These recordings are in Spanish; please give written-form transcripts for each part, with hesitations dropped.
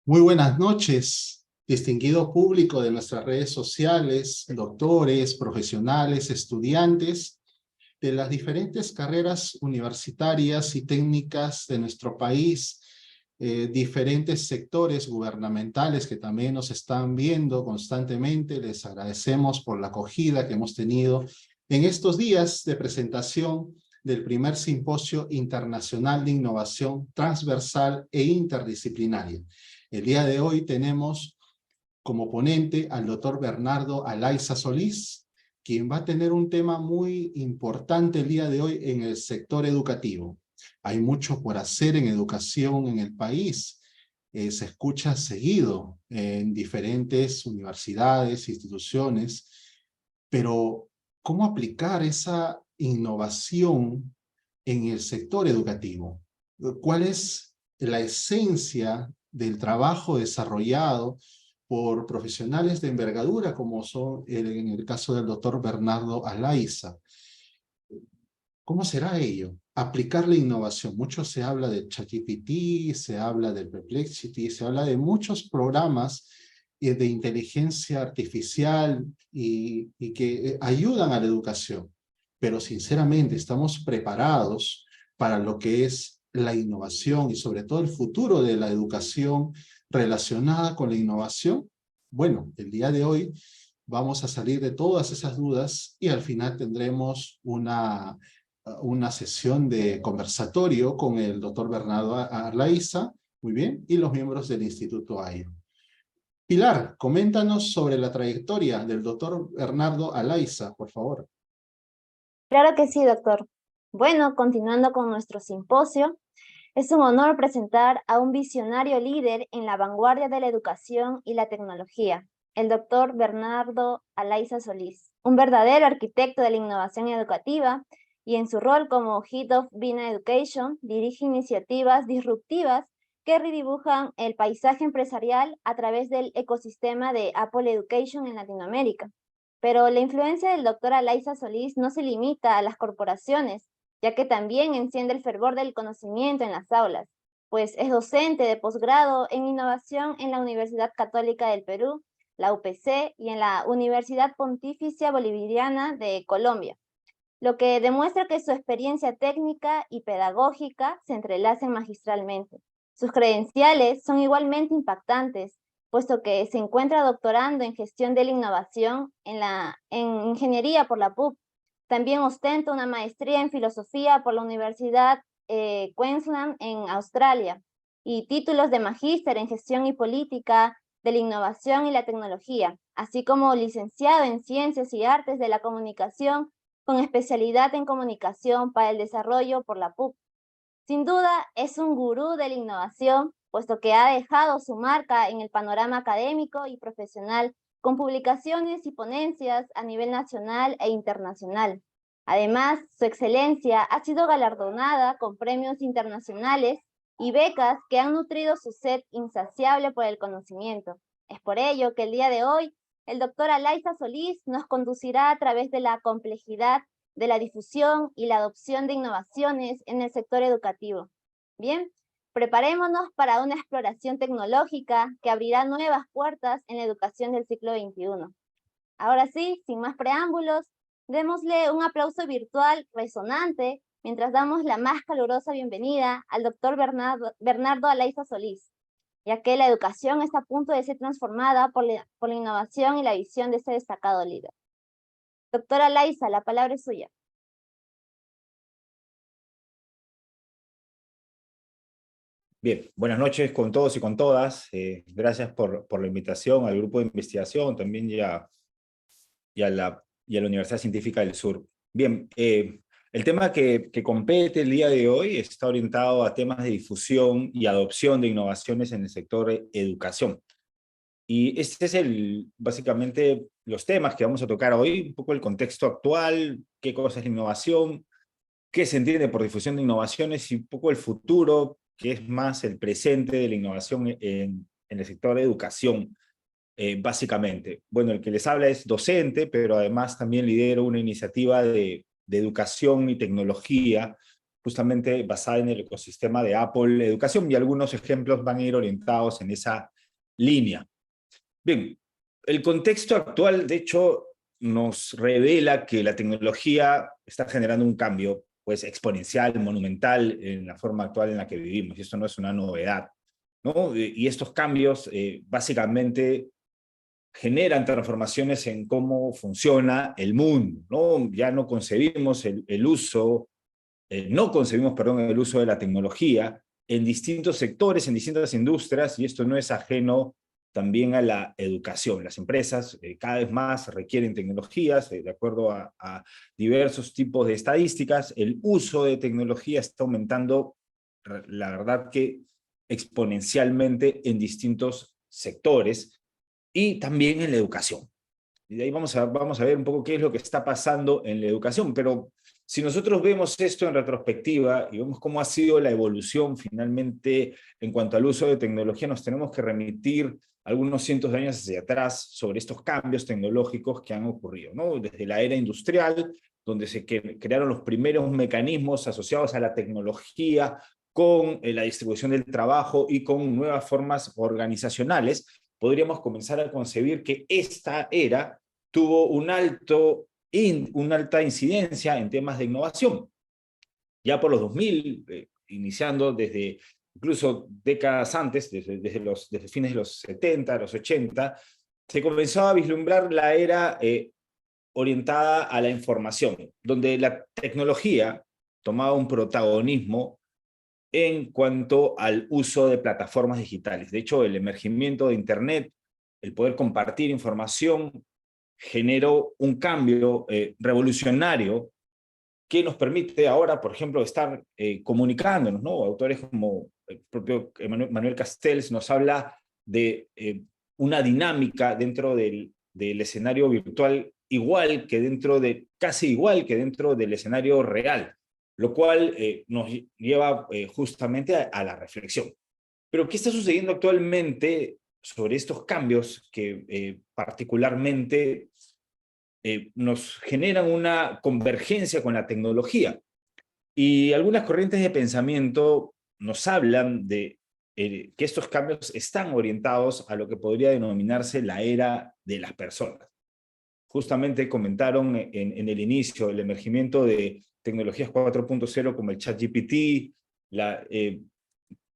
Muy buenas noches, distinguido público de nuestras redes sociales, doctores, profesionales, estudiantes de las diferentes carreras universitarias y técnicas de nuestro país, diferentes sectores gubernamentales que también nos están viendo constantemente. Les agradecemos por la acogida que hemos tenido en estos días de presentación del primer simposio internacional de innovación transversal e interdisciplinaria. El día de hoy tenemos como ponente al doctor Bernardo Alaiza Solís, quien va a tener un tema muy importante el día de hoy en el sector educativo. Hay mucho por hacer en educación en el país. Se escucha seguido en diferentes universidades, instituciones, pero ¿cómo aplicar esa innovación en el sector educativo? ¿Cuál es la esencia del trabajo desarrollado por profesionales de envergadura como son en el caso del doctor Bernardo Alaiza? ¿Cómo será ello? Aplicar la innovación. Mucho se habla de ChatGPT, se habla del Perplexity, se habla de muchos programas de inteligencia artificial y que ayudan a la educación. Pero sinceramente, ¿estamos preparados para lo que es la innovación y sobre todo el futuro de la educación relacionada con la innovación? Bueno, el día de hoy vamos a salir de todas esas dudas y al final tendremos una sesión de conversatorio con el doctor Bernardo Arlaiza, muy bien, y los miembros del Instituto AIO. Pilar, coméntanos sobre la trayectoria del doctor Bernardo Alaiza, por favor. Claro que sí, doctor. Bueno, continuando con nuestro simposio, es un honor presentar a un visionario líder en la vanguardia de la educación y la tecnología, el doctor Bernardo Alaiza Solís, un verdadero arquitecto de la innovación educativa y en su rol como Head of Bina Education dirige iniciativas disruptivas que redibujan el paisaje empresarial a través del ecosistema de Apple Education en Latinoamérica. Pero la influencia del doctor Alaiza Solís no se limita a las corporaciones, ya que también enciende el fervor del conocimiento en las aulas, pues es docente de posgrado en innovación en la Universidad Católica del Perú, la UPC, y en la Universidad Pontificia Bolivariana de Colombia, lo que demuestra que su experiencia técnica y pedagógica se entrelazan magistralmente. Sus credenciales son igualmente impactantes, puesto que se encuentra doctorando en gestión de la innovación en ingeniería por la PUC. También ostenta una maestría en filosofía por la Universidad Queensland en Australia y títulos de magíster en gestión y política de la innovación y la tecnología, así como licenciado en ciencias y artes de la comunicación con especialidad en comunicación para el desarrollo por la PUC. Sin duda, es un gurú de la innovación, puesto que ha dejado su marca en el panorama académico y profesional con publicaciones y ponencias a nivel nacional e internacional. Además, su excelencia ha sido galardonada con premios internacionales y becas que han nutrido su sed insaciable por el conocimiento. Es por ello que el día de hoy, el doctor Alaiza Solís nos conducirá a través de la complejidad de la difusión y la adopción de innovaciones en el sector educativo. Bien, preparémonos para una exploración tecnológica que abrirá nuevas puertas en la educación del siglo XXI. Ahora sí, sin más preámbulos, démosle un aplauso virtual resonante mientras damos la más calurosa bienvenida al doctor Bernardo Alaiza Solís, ya que la educación está a punto de ser transformada por la innovación y la visión de este destacado líder. Doctora Alaiza, la palabra es suya. Bien, buenas noches con todos y con todas. Gracias por la invitación al grupo de investigación, también y a la Universidad Científica del Sur. Bien, el tema que compete el día de hoy está orientado a temas de difusión y adopción de innovaciones en el sector educación. Y este es básicamente los temas que vamos a tocar hoy, un poco el contexto actual, qué cosa es la innovación, qué se entiende por difusión de innovaciones y un poco el futuro, que es más el presente de la innovación en el sector de educación, básicamente. Bueno, el que les habla es docente, pero además también lidero una iniciativa de educación y tecnología, justamente basada en el ecosistema de Apple Educación, y algunos ejemplos van a ir orientados en esa línea. Bien, el contexto actual, de hecho, nos revela que la tecnología está generando un cambio pues, exponencial, monumental, en la forma actual en la que vivimos, y esto no es una novedad, ¿no? Y estos cambios básicamente generan transformaciones en cómo funciona el mundo, ¿no? Ya no concebimos no concebimos, perdón, el uso de la tecnología en distintos sectores, en distintas industrias, y esto no es ajeno también a la educación. Las empresas cada vez más requieren tecnologías, de acuerdo a diversos tipos de estadísticas. El uso de tecnología está aumentando, la verdad que exponencialmente en distintos sectores, y también en la educación. Y de ahí vamos a ver un poco qué es lo que está pasando en la educación, pero si nosotros vemos esto en retrospectiva y vemos cómo ha sido la evolución finalmente en cuanto al uso de tecnología, nos tenemos que remitir algunos cientos de años hacia atrás sobre estos cambios tecnológicos que han ocurrido, ¿no? Desde la era industrial, donde se crearon los primeros mecanismos asociados a la tecnología, con la distribución del trabajo y con nuevas formas organizacionales, podríamos comenzar a concebir que esta era tuvo una alta incidencia en temas de innovación. Ya por los 2000, iniciando desde incluso décadas antes, desde fines de los 70, los 80, se comenzó a vislumbrar la era orientada a la información, donde la tecnología tomaba un protagonismo en cuanto al uso de plataformas digitales. De hecho, el emergimiento de Internet, el poder compartir información, generó un cambio revolucionario que nos permite ahora, por ejemplo, estar comunicándonos, ¿no? Autores como el propio Manuel Castells nos habla de una dinámica dentro del escenario virtual casi igual que dentro del escenario real, lo cual nos lleva justamente a la reflexión. Pero, ¿qué está sucediendo actualmente sobre estos cambios que particularmente nos generan una convergencia con la tecnología? Y algunas corrientes de pensamiento nos hablan de que estos cambios están orientados a lo que podría denominarse la era de las personas. Justamente comentaron en el inicio el emergimiento de tecnologías 4.0 como el ChatGPT,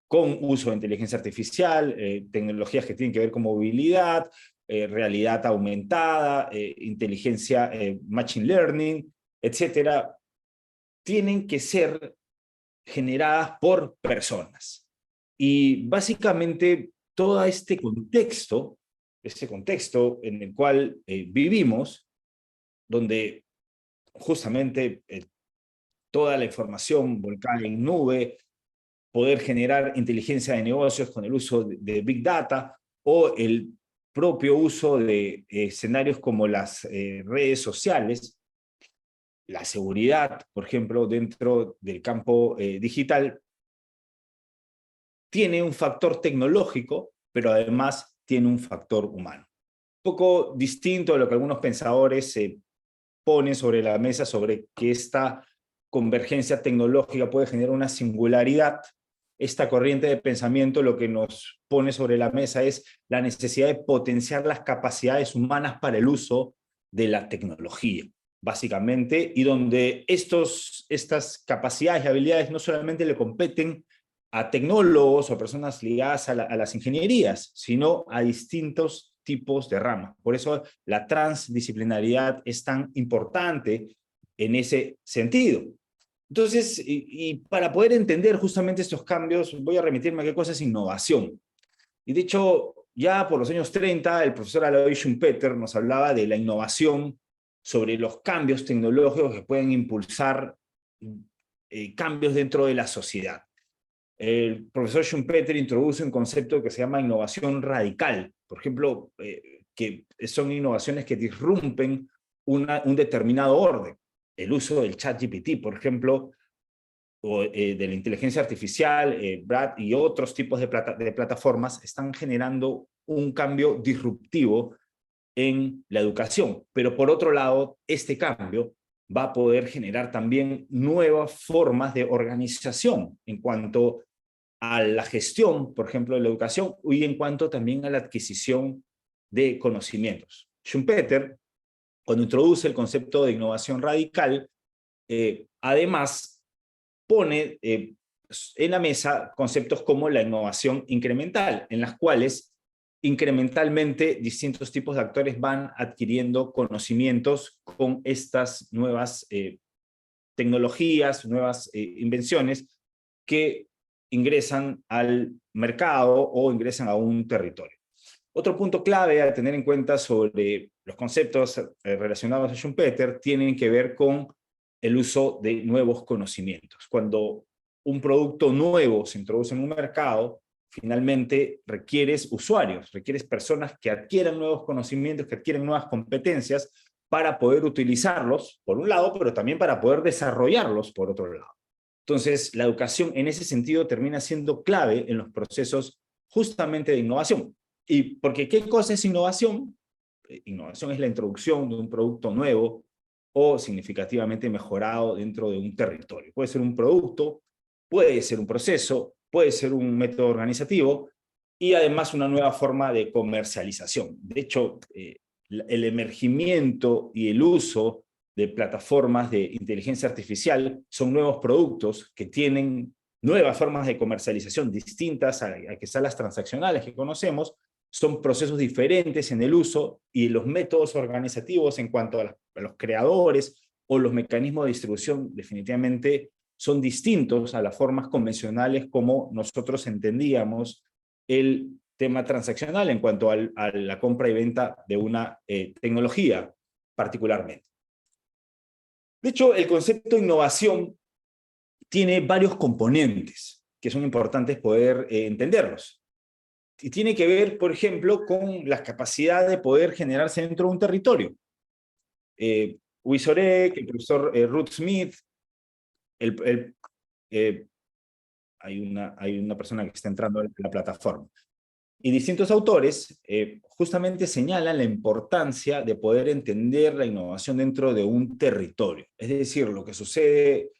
con uso de inteligencia artificial, tecnologías que tienen que ver con movilidad, realidad aumentada, inteligencia, machine learning, etcétera, tienen que ser generadas por personas. Y básicamente todo este contexto en el cual vivimos, donde justamente toda la información volcada en nube, poder generar inteligencia de negocios con el uso de Big Data, o el propio uso de escenarios como las redes sociales, la seguridad, por ejemplo, dentro del campo digital, tiene un factor tecnológico, pero además tiene un factor humano. Un poco distinto a lo que algunos pensadores ponen sobre la mesa sobre que esta convergencia tecnológica puede generar una singularidad. Esta corriente de pensamiento lo que nos pone sobre la mesa es la necesidad de potenciar las capacidades humanas para el uso de la tecnología, básicamente, y donde estas capacidades y habilidades no solamente le competen a tecnólogos o personas ligadas a las ingenierías, sino a distintos tipos de ramas. Por eso la transdisciplinaridad es tan importante en ese sentido. Entonces, y para poder entender justamente estos cambios, voy a remitirme a qué cosa es innovación. Y de hecho, ya por los años 30, el profesor Alois Schumpeter nos hablaba de la innovación sobre los cambios tecnológicos que pueden impulsar cambios dentro de la sociedad. El profesor Schumpeter introduce un concepto que se llama innovación radical, por ejemplo, que son innovaciones que disrumpen un determinado orden. El uso del ChatGPT, por ejemplo, o de la inteligencia artificial, Brad y otros tipos de plataformas están generando un cambio disruptivo en la educación. Pero por otro lado, este cambio va a poder generar también nuevas formas de organización en cuanto a la gestión, por ejemplo, de la educación, y en cuanto también a la adquisición de conocimientos. Schumpeter, cuando introduce el concepto de innovación radical, además pone en la mesa conceptos como la innovación incremental, en las cuales incrementalmente distintos tipos de actores van adquiriendo conocimientos con estas nuevas tecnologías, nuevas invenciones que ingresan al mercado o ingresan a un territorio. Otro punto clave a tener en cuenta sobre los conceptos relacionados a Schumpeter tienen que ver con el uso de nuevos conocimientos. Cuando un producto nuevo se introduce en un mercado, finalmente requieres usuarios, requieres personas que adquieran nuevos conocimientos, que adquieran nuevas competencias para poder utilizarlos, por un lado, pero también para poder desarrollarlos, por otro lado. Entonces, la educación en ese sentido termina siendo clave en los procesos justamente de innovación. ¿Y porque qué cosa es innovación? Innovación es la introducción de un producto nuevo o significativamente mejorado dentro de un territorio. Puede ser un producto, puede ser un proceso, puede ser un método organizativo y además una nueva forma de comercialización. De hecho, el emergimiento y el uso de plataformas de inteligencia artificial son nuevos productos que tienen nuevas formas de comercialización distintas a quizás las transaccionales que conocemos. Son procesos diferentes en el uso y los métodos organizativos en cuanto a los creadores o los mecanismos de distribución definitivamente son distintos a las formas convencionales como nosotros entendíamos el tema transaccional en cuanto a la compra y venta de una tecnología particularmente. De hecho, el concepto de innovación tiene varios componentes que son importantes poder entenderlos. Y tiene que ver, por ejemplo, con la capacidad de poder generarse dentro de un territorio. Wisorek, el profesor Ruth Smith, hay una persona que está entrando en la plataforma. Y distintos autores justamente señalan la importancia de poder entender la innovación dentro de un territorio. Es decir, lo que sucede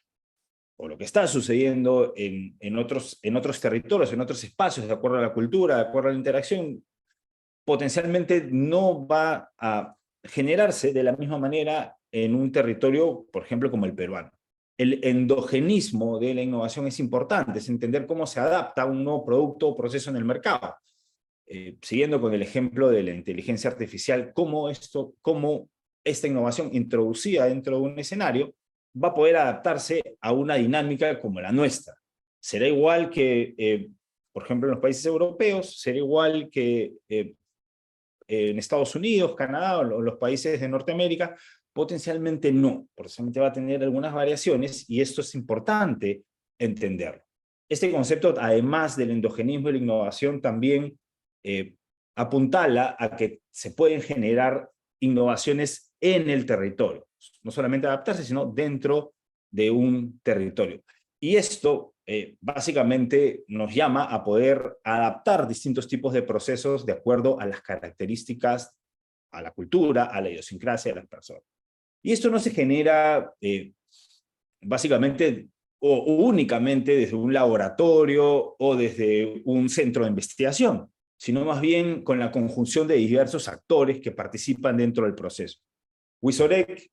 o lo que está sucediendo en otros territorios, en otros espacios, de acuerdo a la cultura, de acuerdo a la interacción, potencialmente no va a generarse de la misma manera en un territorio, por ejemplo, como el peruano. El endogenismo de la innovación es importante, es entender cómo se adapta un nuevo producto o proceso en el mercado. Siguiendo con el ejemplo de la inteligencia artificial, cómo esta innovación introducida dentro de un escenario va a poder adaptarse a una dinámica como la nuestra. Será igual que, por ejemplo, en los países europeos, será igual que en Estados Unidos, Canadá o los países de Norteamérica. Potencialmente no, potencialmente va a tener algunas variaciones y esto es importante entenderlo. Este concepto, además del endogenismo y la innovación, también apuntala a que se pueden generar innovaciones en el territorio. No solamente adaptarse, sino dentro de un territorio. Y esto básicamente nos llama a poder adaptar distintos tipos de procesos de acuerdo a las características, a la cultura, a la idiosincrasia de las personas. Y esto no se genera básicamente o únicamente desde un laboratorio o desde un centro de investigación, sino más bien con la conjunción de diversos actores que participan dentro del proceso. Wisorek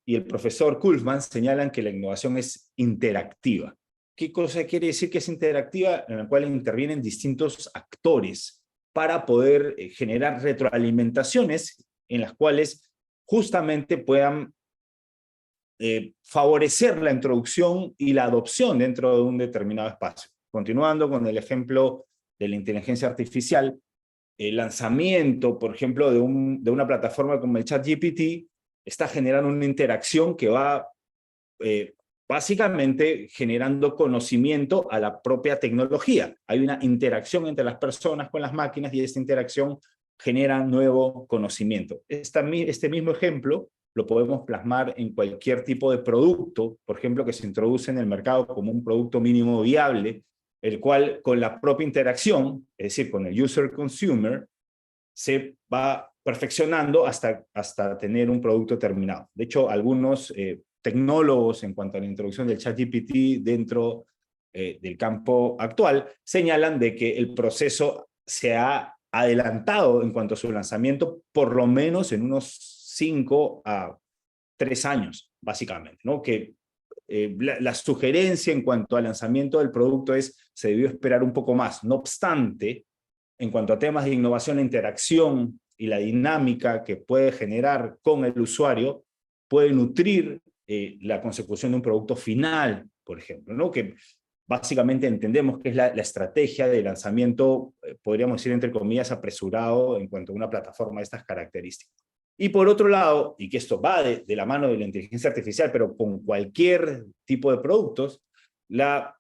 y el profesor Kulfman señalan que la innovación es interactiva. ¿Qué cosa quiere decir que es interactiva? En la cual intervienen distintos actores para poder generar retroalimentaciones en las cuales justamente puedan favorecer la introducción y la adopción dentro de un determinado espacio. Continuando con el ejemplo de la inteligencia artificial, el lanzamiento, por ejemplo, de una plataforma como el ChatGPT está generando una interacción que va básicamente generando conocimiento a la propia tecnología. Hay una interacción entre las personas con las máquinas y esta interacción genera nuevo conocimiento. Este mismo ejemplo lo podemos plasmar en cualquier tipo de producto, por ejemplo, que se introduce en el mercado como un producto mínimo viable, el cual con la propia interacción, es decir, con el user-consumer, se va perfeccionando hasta tener un producto terminado. De hecho, algunos tecnólogos en cuanto a la introducción del ChatGPT dentro del campo actual, señalan de que el proceso se ha adelantado en cuanto a su lanzamiento, por lo menos en unos 5 a 3 años, básicamente, ¿no? Que la sugerencia en cuanto al lanzamiento del producto se debió esperar un poco más. No obstante, en cuanto a temas de innovación, la interacción y la dinámica que puede generar con el usuario, puede nutrir la consecución de un producto final, por ejemplo, ¿no? Que básicamente entendemos que es la estrategia de lanzamiento, podríamos decir entre comillas, apresurado en cuanto a una plataforma de estas características. Y por otro lado, y que esto va de la mano de la inteligencia artificial, pero con cualquier tipo de productos, la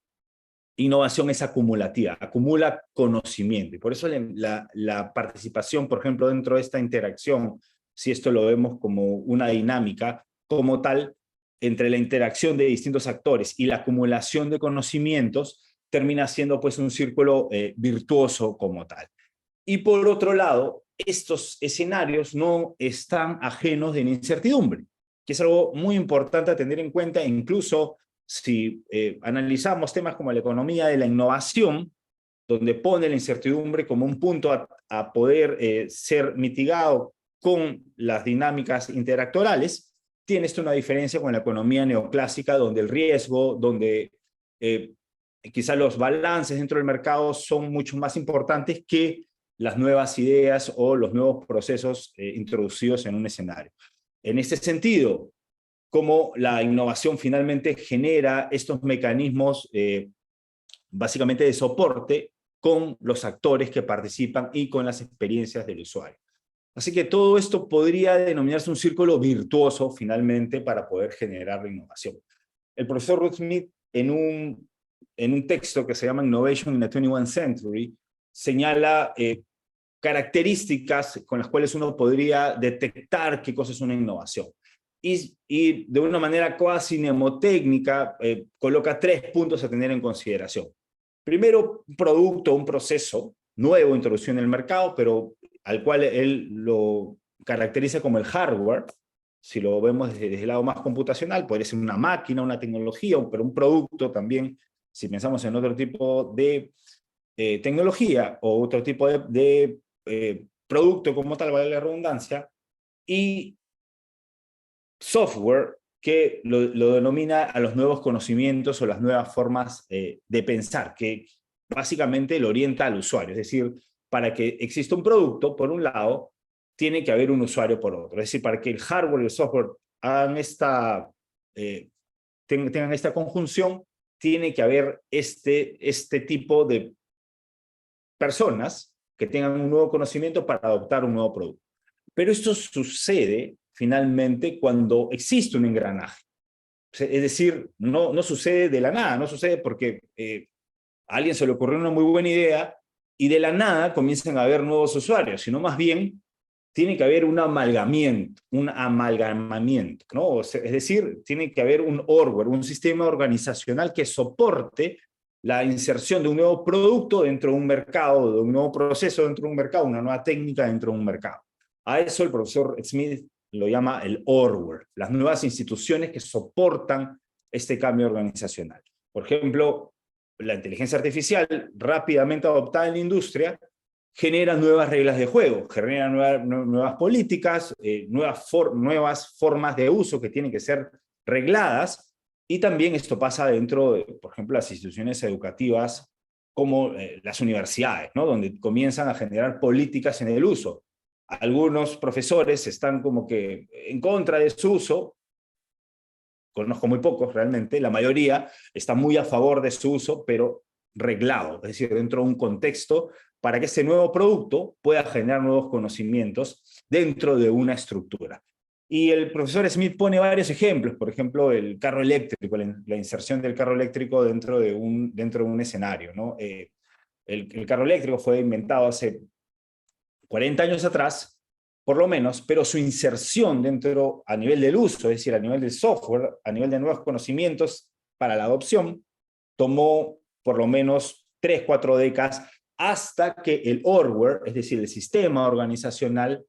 innovación es acumulativa, acumula conocimiento. Y por eso la participación, por ejemplo, dentro de esta interacción, si esto lo vemos como una dinámica, como tal, entre la interacción de distintos actores y la acumulación de conocimientos, termina siendo pues un círculo virtuoso como tal. Y por otro lado, estos escenarios no están ajenos de la incertidumbre, que es algo muy importante a tener en cuenta, incluso si analizamos temas como la economía de la innovación, donde pone la incertidumbre como un punto a poder ser mitigado con las dinámicas interactorales, tiene esto una diferencia con la economía neoclásica, donde el riesgo, donde quizá los balances dentro del mercado son mucho más importantes que las nuevas ideas o los nuevos procesos introducidos en un escenario. En este sentido, cómo la innovación finalmente genera estos mecanismos básicamente de soporte con los actores que participan y con las experiencias del usuario. Así que todo esto podría denominarse un círculo virtuoso finalmente para poder generar la innovación. El profesor Ruth Smith en un texto que se llama Innovation in the 21st Century señala características con las cuales uno podría detectar qué cosa es una innovación. Y de una manera cuasi mnemotécnica coloca 3 puntos a tener en consideración. Primero, un producto, un proceso nuevo introducido en el mercado, pero al cual él lo caracteriza como el hardware. Si lo vemos desde el lado más computacional, podría ser una máquina, una tecnología, pero un producto también, si pensamos en otro tipo de tecnología o otro tipo de producto como tal, vale la redundancia, y software que lo denomina a los nuevos conocimientos o las nuevas formas de pensar, que básicamente lo orienta al usuario. Es decir, para que exista un producto, por un lado, tiene que haber un usuario por otro. Es decir, para que el hardware y el software hagan tengan esta conjunción, tiene que haber este tipo de personas que tengan un nuevo conocimiento para adoptar un nuevo producto. Pero esto sucede finalmente cuando existe un engranaje. Es decir, no sucede de la nada, no sucede porque a alguien se le ocurrió una muy buena idea y de la nada comienzan a haber nuevos usuarios, sino más bien tiene que haber un amalgamamiento, ¿no? Es decir, tiene que haber un org, un sistema organizacional que soporte la inserción de un nuevo producto dentro de un mercado, de un nuevo proceso dentro de un mercado, una nueva técnica dentro de un mercado. A eso el profesor Smith lo llama el org, las nuevas instituciones que soportan este cambio organizacional. Por ejemplo, la inteligencia artificial rápidamente adoptada en la industria genera nuevas reglas de juego, genera nuevas políticas, nuevas formas de uso que tienen que ser regladas, y también esto pasa dentro de, por ejemplo, las instituciones educativas como las universidades, ¿no? Donde comienzan a generar políticas en el uso. Algunos profesores están como que en contra de su uso, conozco muy pocos realmente, la mayoría está muy a favor de su uso, pero reglado, es decir, dentro de un contexto para que ese nuevo producto pueda generar nuevos conocimientos dentro de una estructura. Y el profesor Smith pone varios ejemplos, por ejemplo, el carro eléctrico, la inserción del carro eléctrico dentro de un escenario, ¿no? El carro eléctrico fue inventado hace 40 años atrás, por lo menos, pero su inserción dentro, a nivel del uso, es decir, a nivel del software, a nivel de nuevos conocimientos para la adopción, tomó por lo menos 3, 4 décadas hasta que el org, es decir, el sistema organizacional,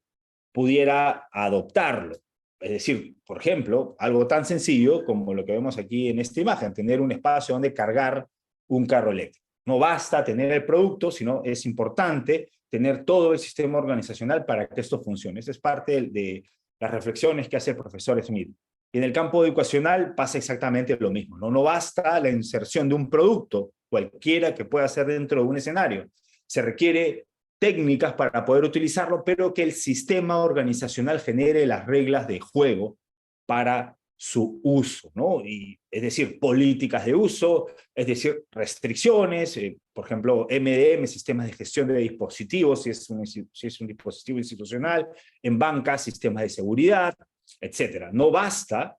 pudiera adoptarlo. Es decir, por ejemplo, algo tan sencillo como lo que vemos aquí en esta imagen, tener un espacio donde cargar un carro eléctrico. No basta tener el producto, sino es importante tener todo el sistema organizacional para que esto funcione. Esa es parte de las reflexiones que hace el profesor Smith. Y en el campo educacional pasa exactamente lo mismo, ¿no? No basta la inserción de un producto, cualquiera que pueda ser dentro de un escenario. Se requiere técnicas para poder utilizarlo, pero que el sistema organizacional genere las reglas de juego para su uso, ¿no? Y, es decir, políticas de uso, es decir, restricciones, por ejemplo, MDM, sistemas de gestión de dispositivos, si es un dispositivo institucional, en bancas, sistemas de seguridad, etcétera. No basta,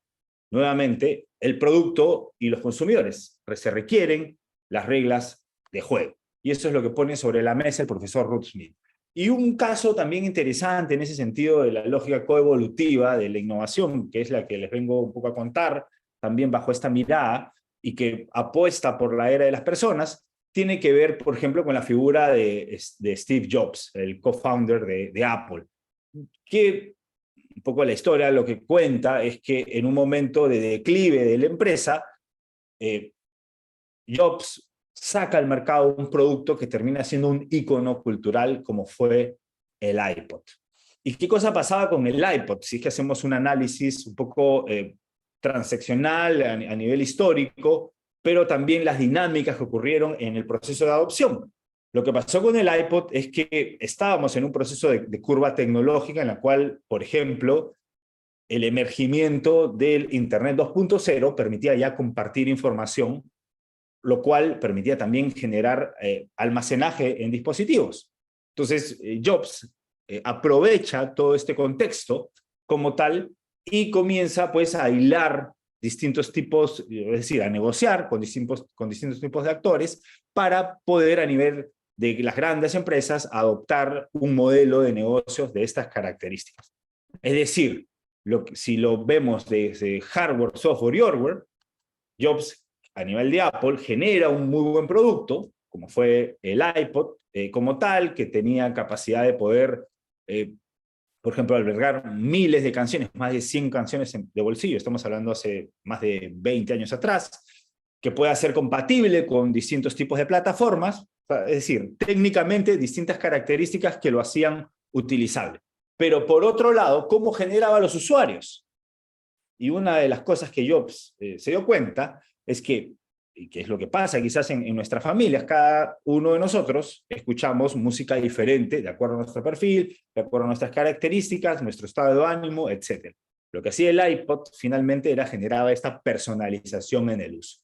nuevamente, el producto y los consumidores, se requieren las reglas de juego. Y eso es lo que pone sobre la mesa el profesor Ruth Smith. Y un caso también interesante en ese sentido de la lógica coevolutiva de la innovación, que es la que les vengo un poco a contar, también bajo esta mirada, y que apuesta por la era de las personas, tiene que ver, por ejemplo, con la figura de Steve Jobs, el co-founder de Apple, que un poco la historia lo que cuenta es que en un momento de declive de la empresa, Jobs saca al mercado un producto que termina siendo un ícono cultural como fue el iPod. ¿Y qué cosa pasaba con el iPod? Si es que hacemos un análisis un poco transeccional a nivel histórico, pero también las dinámicas que ocurrieron en el proceso de adopción. Lo que pasó con el iPod es que estábamos en un proceso de curva tecnológica en la cual, por ejemplo, el emergimiento del Internet 2.0 permitía ya compartir información, lo cual permitía también generar almacenaje en dispositivos. Entonces, Jobs aprovecha todo este contexto como tal y comienza pues a hilar distintos tipos, es decir, a negociar con distintos tipos de actores para poder a nivel de las grandes empresas adoptar un modelo de negocios de estas características. Es decir, si lo vemos desde hardware, software y hardware, Jobs a nivel de Apple genera un muy buen producto, como fue el iPod, como tal, que tenía capacidad de poder, por ejemplo, albergar miles de canciones, más de 100 canciones de bolsillo, estamos hablando hace más de 20 años atrás, que pueda ser compatible con distintos tipos de plataformas, es decir, técnicamente distintas características que lo hacían utilizable. Pero por otro lado, ¿cómo generaba a los usuarios? Y una de las cosas que Jobs se dio cuenta es que, y que es lo que pasa quizás en nuestras familias, cada uno de nosotros escuchamos música diferente de acuerdo a nuestro perfil, de acuerdo a nuestras características, nuestro estado de ánimo, etc. Lo que hacía el iPod finalmente era generar esta personalización en el uso.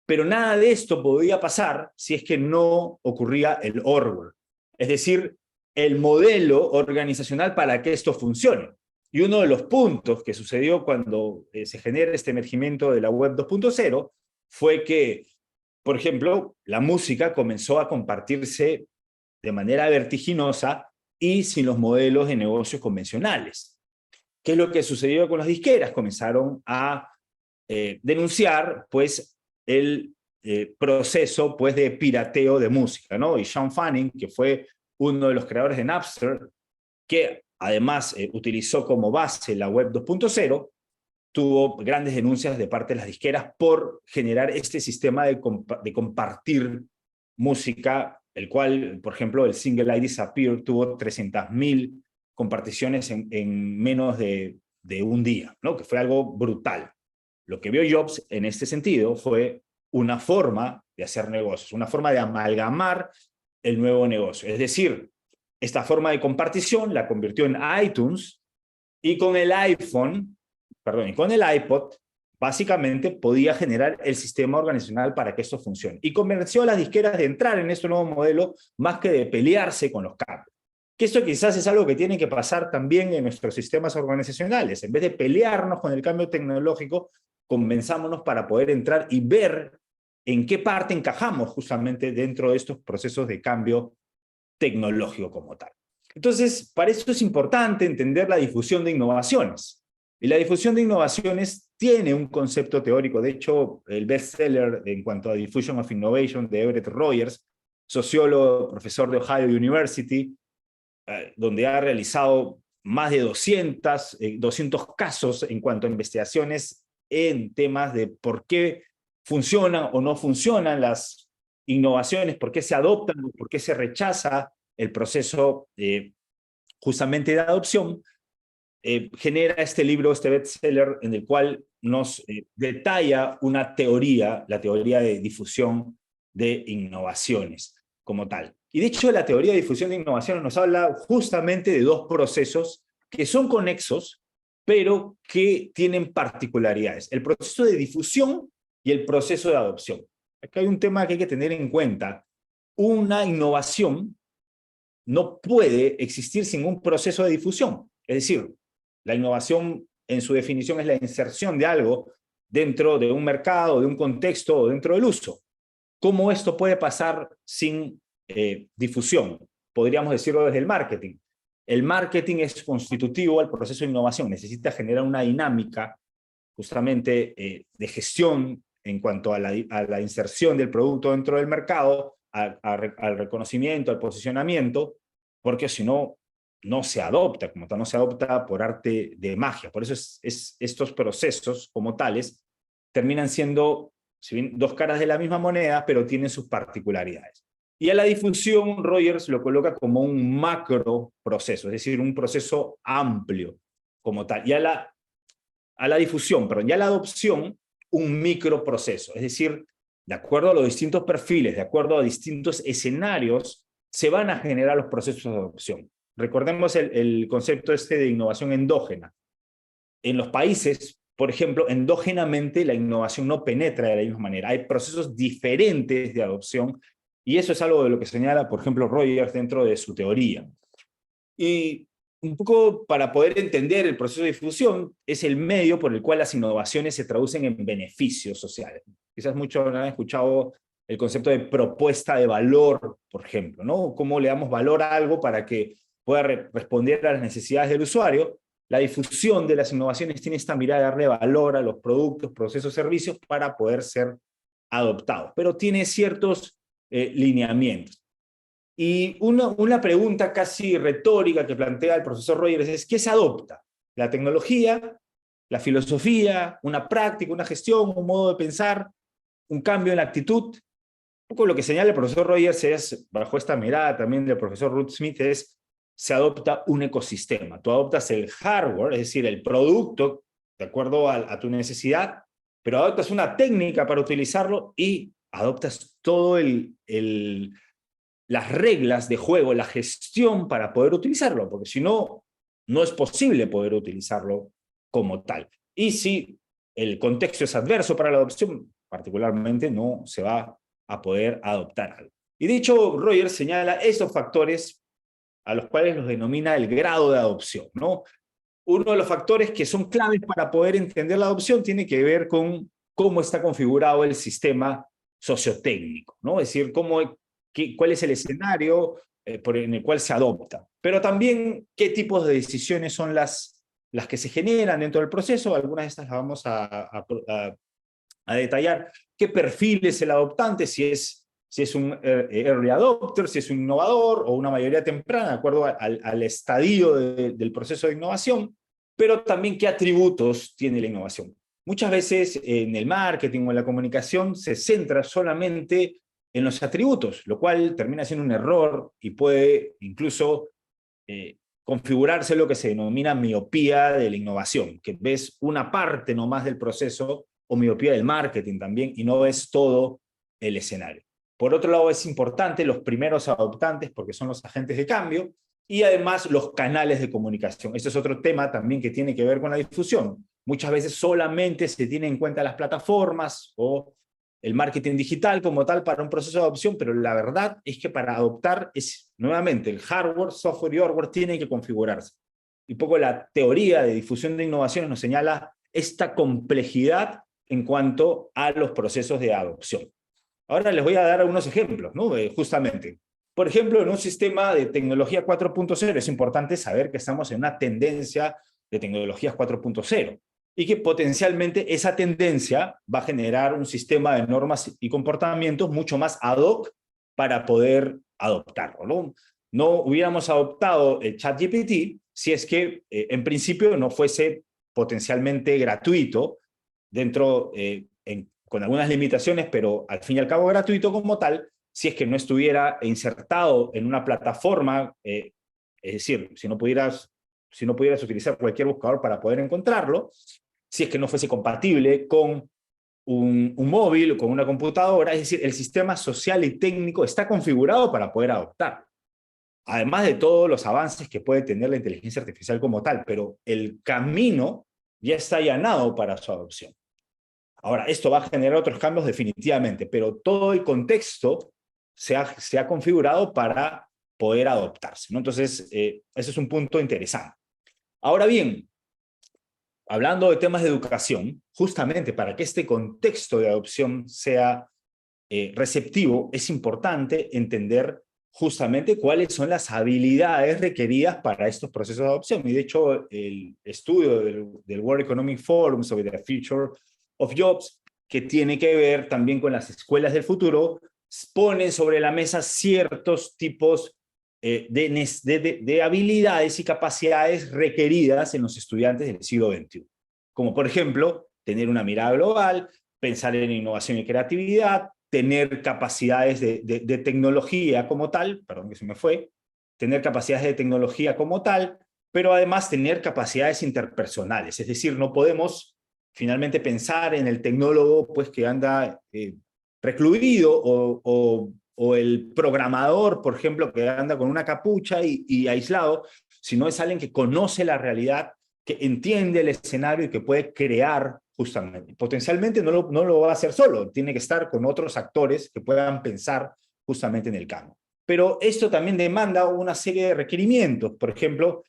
Pero nada de esto podía pasar si es que no ocurría el hardware, es decir, el modelo organizacional para que esto funcione. Y uno de los puntos que sucedió cuando se genera este emergimiento de la web 2.0 fue que, por ejemplo, la música comenzó a compartirse de manera vertiginosa y sin los modelos de negocios convencionales. ¿Qué es lo que sucedió con las disqueras? Comenzaron a denunciar pues, el proceso pues, de pirateo de música, ¿no? Y Sean Fanning, que fue uno de los creadores de Napster, que además utilizó como base la web 2.0, tuvo grandes denuncias de parte de las disqueras por generar este sistema de compartir música, el cual, por ejemplo, el single I Disappear tuvo 300.000 comparticiones en menos de un día, ¿no? Que fue algo brutal. Lo que vio Jobs en este sentido fue una forma de hacer negocios, una forma de amalgamar el nuevo negocio. Es decir, esta forma de compartición la convirtió en iTunes y con el y con el iPod, básicamente podía generar el sistema organizacional para que esto funcione. Y convenció a las disqueras de entrar en este nuevo modelo más que de pelearse con los cambios. Que esto quizás es algo que tiene que pasar también en nuestros sistemas organizacionales. En vez de pelearnos con el cambio tecnológico, convenzámonos para poder entrar y ver en qué parte encajamos justamente dentro de estos procesos de cambio tecnológico como tal. Entonces, para eso es importante entender la difusión de innovaciones. Y la difusión de innovaciones tiene un concepto teórico. De hecho, el bestseller en cuanto a Diffusion of Innovation de Everett Rogers, sociólogo, profesor de Ohio University, donde ha realizado más de 200 casos en cuanto a investigaciones en temas de por qué funcionan o no funcionan las innovaciones, por qué se adoptan, por qué se rechaza el proceso justamente de adopción, genera este libro, este bestseller, en el cual nos detalla una teoría, la teoría de difusión de innovaciones como tal. Y de hecho, la teoría de difusión de innovaciones nos habla justamente de dos procesos que son conexos, pero que tienen particularidades. El proceso de difusión y el proceso de adopción. Acá hay un tema que hay que tener en cuenta. Una innovación no puede existir sin un proceso de difusión. Es decir, la innovación en su definición es la inserción de algo dentro de un mercado, de un contexto o dentro del uso. ¿Cómo esto puede pasar sin difusión? Podríamos decirlo desde el marketing. El marketing es constitutivo al proceso de innovación. Necesita generar una dinámica justamente de gestión en cuanto a la inserción del producto dentro del mercado, al reconocimiento, al posicionamiento, porque si no, no se adopta, como tal, no se adopta por arte de magia. Por eso estos procesos como tales terminan siendo, si bien, dos caras de la misma moneda, pero tienen sus particularidades. Y a la difusión, Rogers lo coloca como un macro proceso, es decir, un proceso amplio como tal. Y a la difusión, perdón, y a la adopción, un microproceso. Es decir, de acuerdo a los distintos perfiles, de acuerdo a distintos escenarios, se van a generar los procesos de adopción. Recordemos el concepto de innovación endógena. En los países, por ejemplo, endógenamente la innovación no penetra de la misma manera. Hay procesos diferentes de adopción, y eso es algo de lo que señala, por ejemplo, Rogers dentro de su teoría. Y un poco para poder entender el proceso de difusión, es el medio por el cual las innovaciones se traducen en beneficios sociales. Quizás muchos han escuchado el concepto de propuesta de valor, por ejemplo, ¿no? Cómo le damos valor a algo para que pueda responder a las necesidades del usuario. La difusión de las innovaciones tiene esta mirada de darle valor a los productos, procesos, servicios para poder ser adoptados, pero tiene ciertos lineamientos. Y una pregunta casi retórica que plantea el profesor Rogers es: ¿qué se adopta? ¿La tecnología, la filosofía, una práctica, una gestión, un modo de pensar, un cambio en la actitud? Un poco lo que señala el profesor Rogers es, bajo esta mirada también del profesor Ruth Smith, es: se adopta un ecosistema. Tú adoptas el hardware, es decir, el producto, de acuerdo a tu necesidad, pero adoptas una técnica para utilizarlo y adoptas todo las reglas de juego, la gestión para poder utilizarlo, porque si no, no es posible poder utilizarlo como tal. Y si el contexto es adverso para la adopción, particularmente no se va a poder adoptar algo. Y de hecho, Rogers señala estos factores a los cuales los denomina el grado de adopción, ¿no? Uno de los factores que son claves para poder entender la adopción tiene que ver con cómo está configurado el sistema sociotécnico, ¿no? Es decir, cuál es el escenario en el cual se adopta, pero también qué tipos de decisiones son las que se generan dentro del proceso. Algunas de estas las vamos a detallar. ¿Qué perfil es el adoptante? Si es un early adopter, si es un innovador o una mayoría temprana, de acuerdo al estadio del proceso de innovación, pero también qué atributos tiene la innovación. Muchas veces en el marketing o en la comunicación se centra solamente en los atributos, lo cual termina siendo un error y puede incluso configurarse lo que se denomina miopía de la innovación, que ves una parte nomás del proceso, o miopía del marketing también, y no ves todo el escenario. Por otro lado, es importante los primeros adoptantes, porque son los agentes de cambio, y además los canales de comunicación. Este es otro tema también que tiene que ver con la difusión. Muchas veces solamente se tiene en cuenta las plataformas o el marketing digital como tal para un proceso de adopción, pero la verdad es que para adoptar nuevamente, el hardware, software y hardware tienen que configurarse. Y poco la teoría de difusión de innovaciones nos señala esta complejidad en cuanto a los procesos de adopción. Ahora les voy a dar algunos ejemplos, ¿no? Justamente. Por ejemplo, en un sistema de tecnología 4.0 es importante saber que estamos en una tendencia de tecnologías 4.0 y que potencialmente esa tendencia va a generar un sistema de normas y comportamientos mucho más ad hoc para poder adoptarlo, ¿no? No hubiéramos adoptado el ChatGPT si es que en principio no fuese potencialmente gratuito dentro, con algunas limitaciones, pero al fin y al cabo gratuito como tal, si es que no estuviera insertado en una plataforma, es decir, si no pudieras utilizar cualquier buscador para poder encontrarlo, si es que no fuese compatible con un móvil o con una computadora, es decir, el sistema social y técnico está configurado para poder adoptar. Además de todos los avances que puede tener la inteligencia artificial como tal, pero el camino ya está allanado para su adopción. Ahora, esto va a generar otros cambios definitivamente, pero todo el contexto se ha configurado para poder adoptarse, ¿no? Entonces, ese es un punto interesante. Ahora bien, hablando de temas de educación, justamente para que este contexto de adopción sea receptivo, es importante entender justamente cuáles son las habilidades requeridas para estos procesos de adopción. Y de hecho, el estudio del World Economic Forum sobre the Future of Jobs, que tiene que ver también con las escuelas del futuro, pone sobre la mesa ciertos tipos de habilidades y capacidades requeridas en los estudiantes del siglo XXI. Como por ejemplo, tener una mirada global, pensar en innovación y creatividad, tener capacidades de tecnología como tal, perdón que se me fue, tener capacidades de tecnología como tal, pero además tener capacidades interpersonales. Es decir, no podemos finalmente pensar en el tecnólogo pues, que anda recluido o el programador, por ejemplo, que anda con una capucha y aislado, sino es alguien que conoce la realidad, que entiende el escenario y que puede crear justamente. Potencialmente no lo va a hacer solo, tiene que estar con otros actores que puedan pensar justamente en el cambio. Pero esto también demanda una serie de requerimientos, por ejemplo,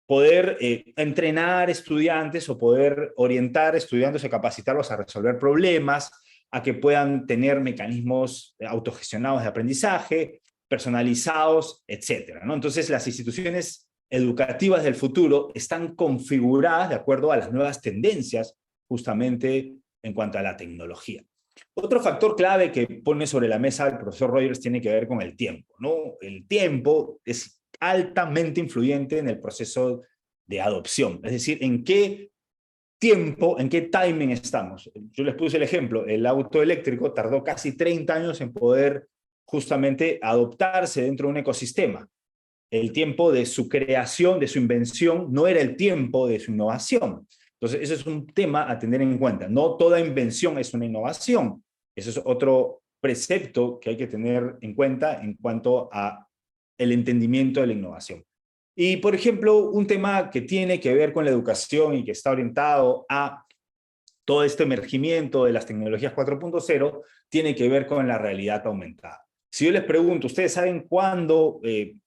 poder entrenar estudiantes o poder orientar estudiantes o capacitarlos a resolver problemas, a que puedan tener mecanismos autogestionados de aprendizaje, personalizados, etcétera, ¿no? Entonces, las instituciones educativas del futuro están configuradas de acuerdo a las nuevas tendencias, justamente en cuanto a la tecnología. Otro factor clave que pone sobre la mesa el profesor Rogers tiene que ver con el tiempo, ¿no? El tiempo es altamente influyente en el proceso de adopción, es decir, en qué tiempo, en qué timing estamos. Yo les puse el ejemplo, el auto eléctrico tardó casi 30 años en poder justamente adoptarse dentro de un ecosistema. El tiempo de su creación, de su invención, no era el tiempo de su innovación. Entonces, ese es un tema a tener en cuenta. No toda invención es una innovación. Eso es otro precepto que hay que tener en cuenta en cuanto a el entendimiento de la innovación. Y, por ejemplo, un tema que tiene que ver con la educación y que está orientado a todo este emergimiento de las tecnologías 4.0 tiene que ver con la realidad aumentada. Si yo les pregunto, ¿ustedes saben cuándo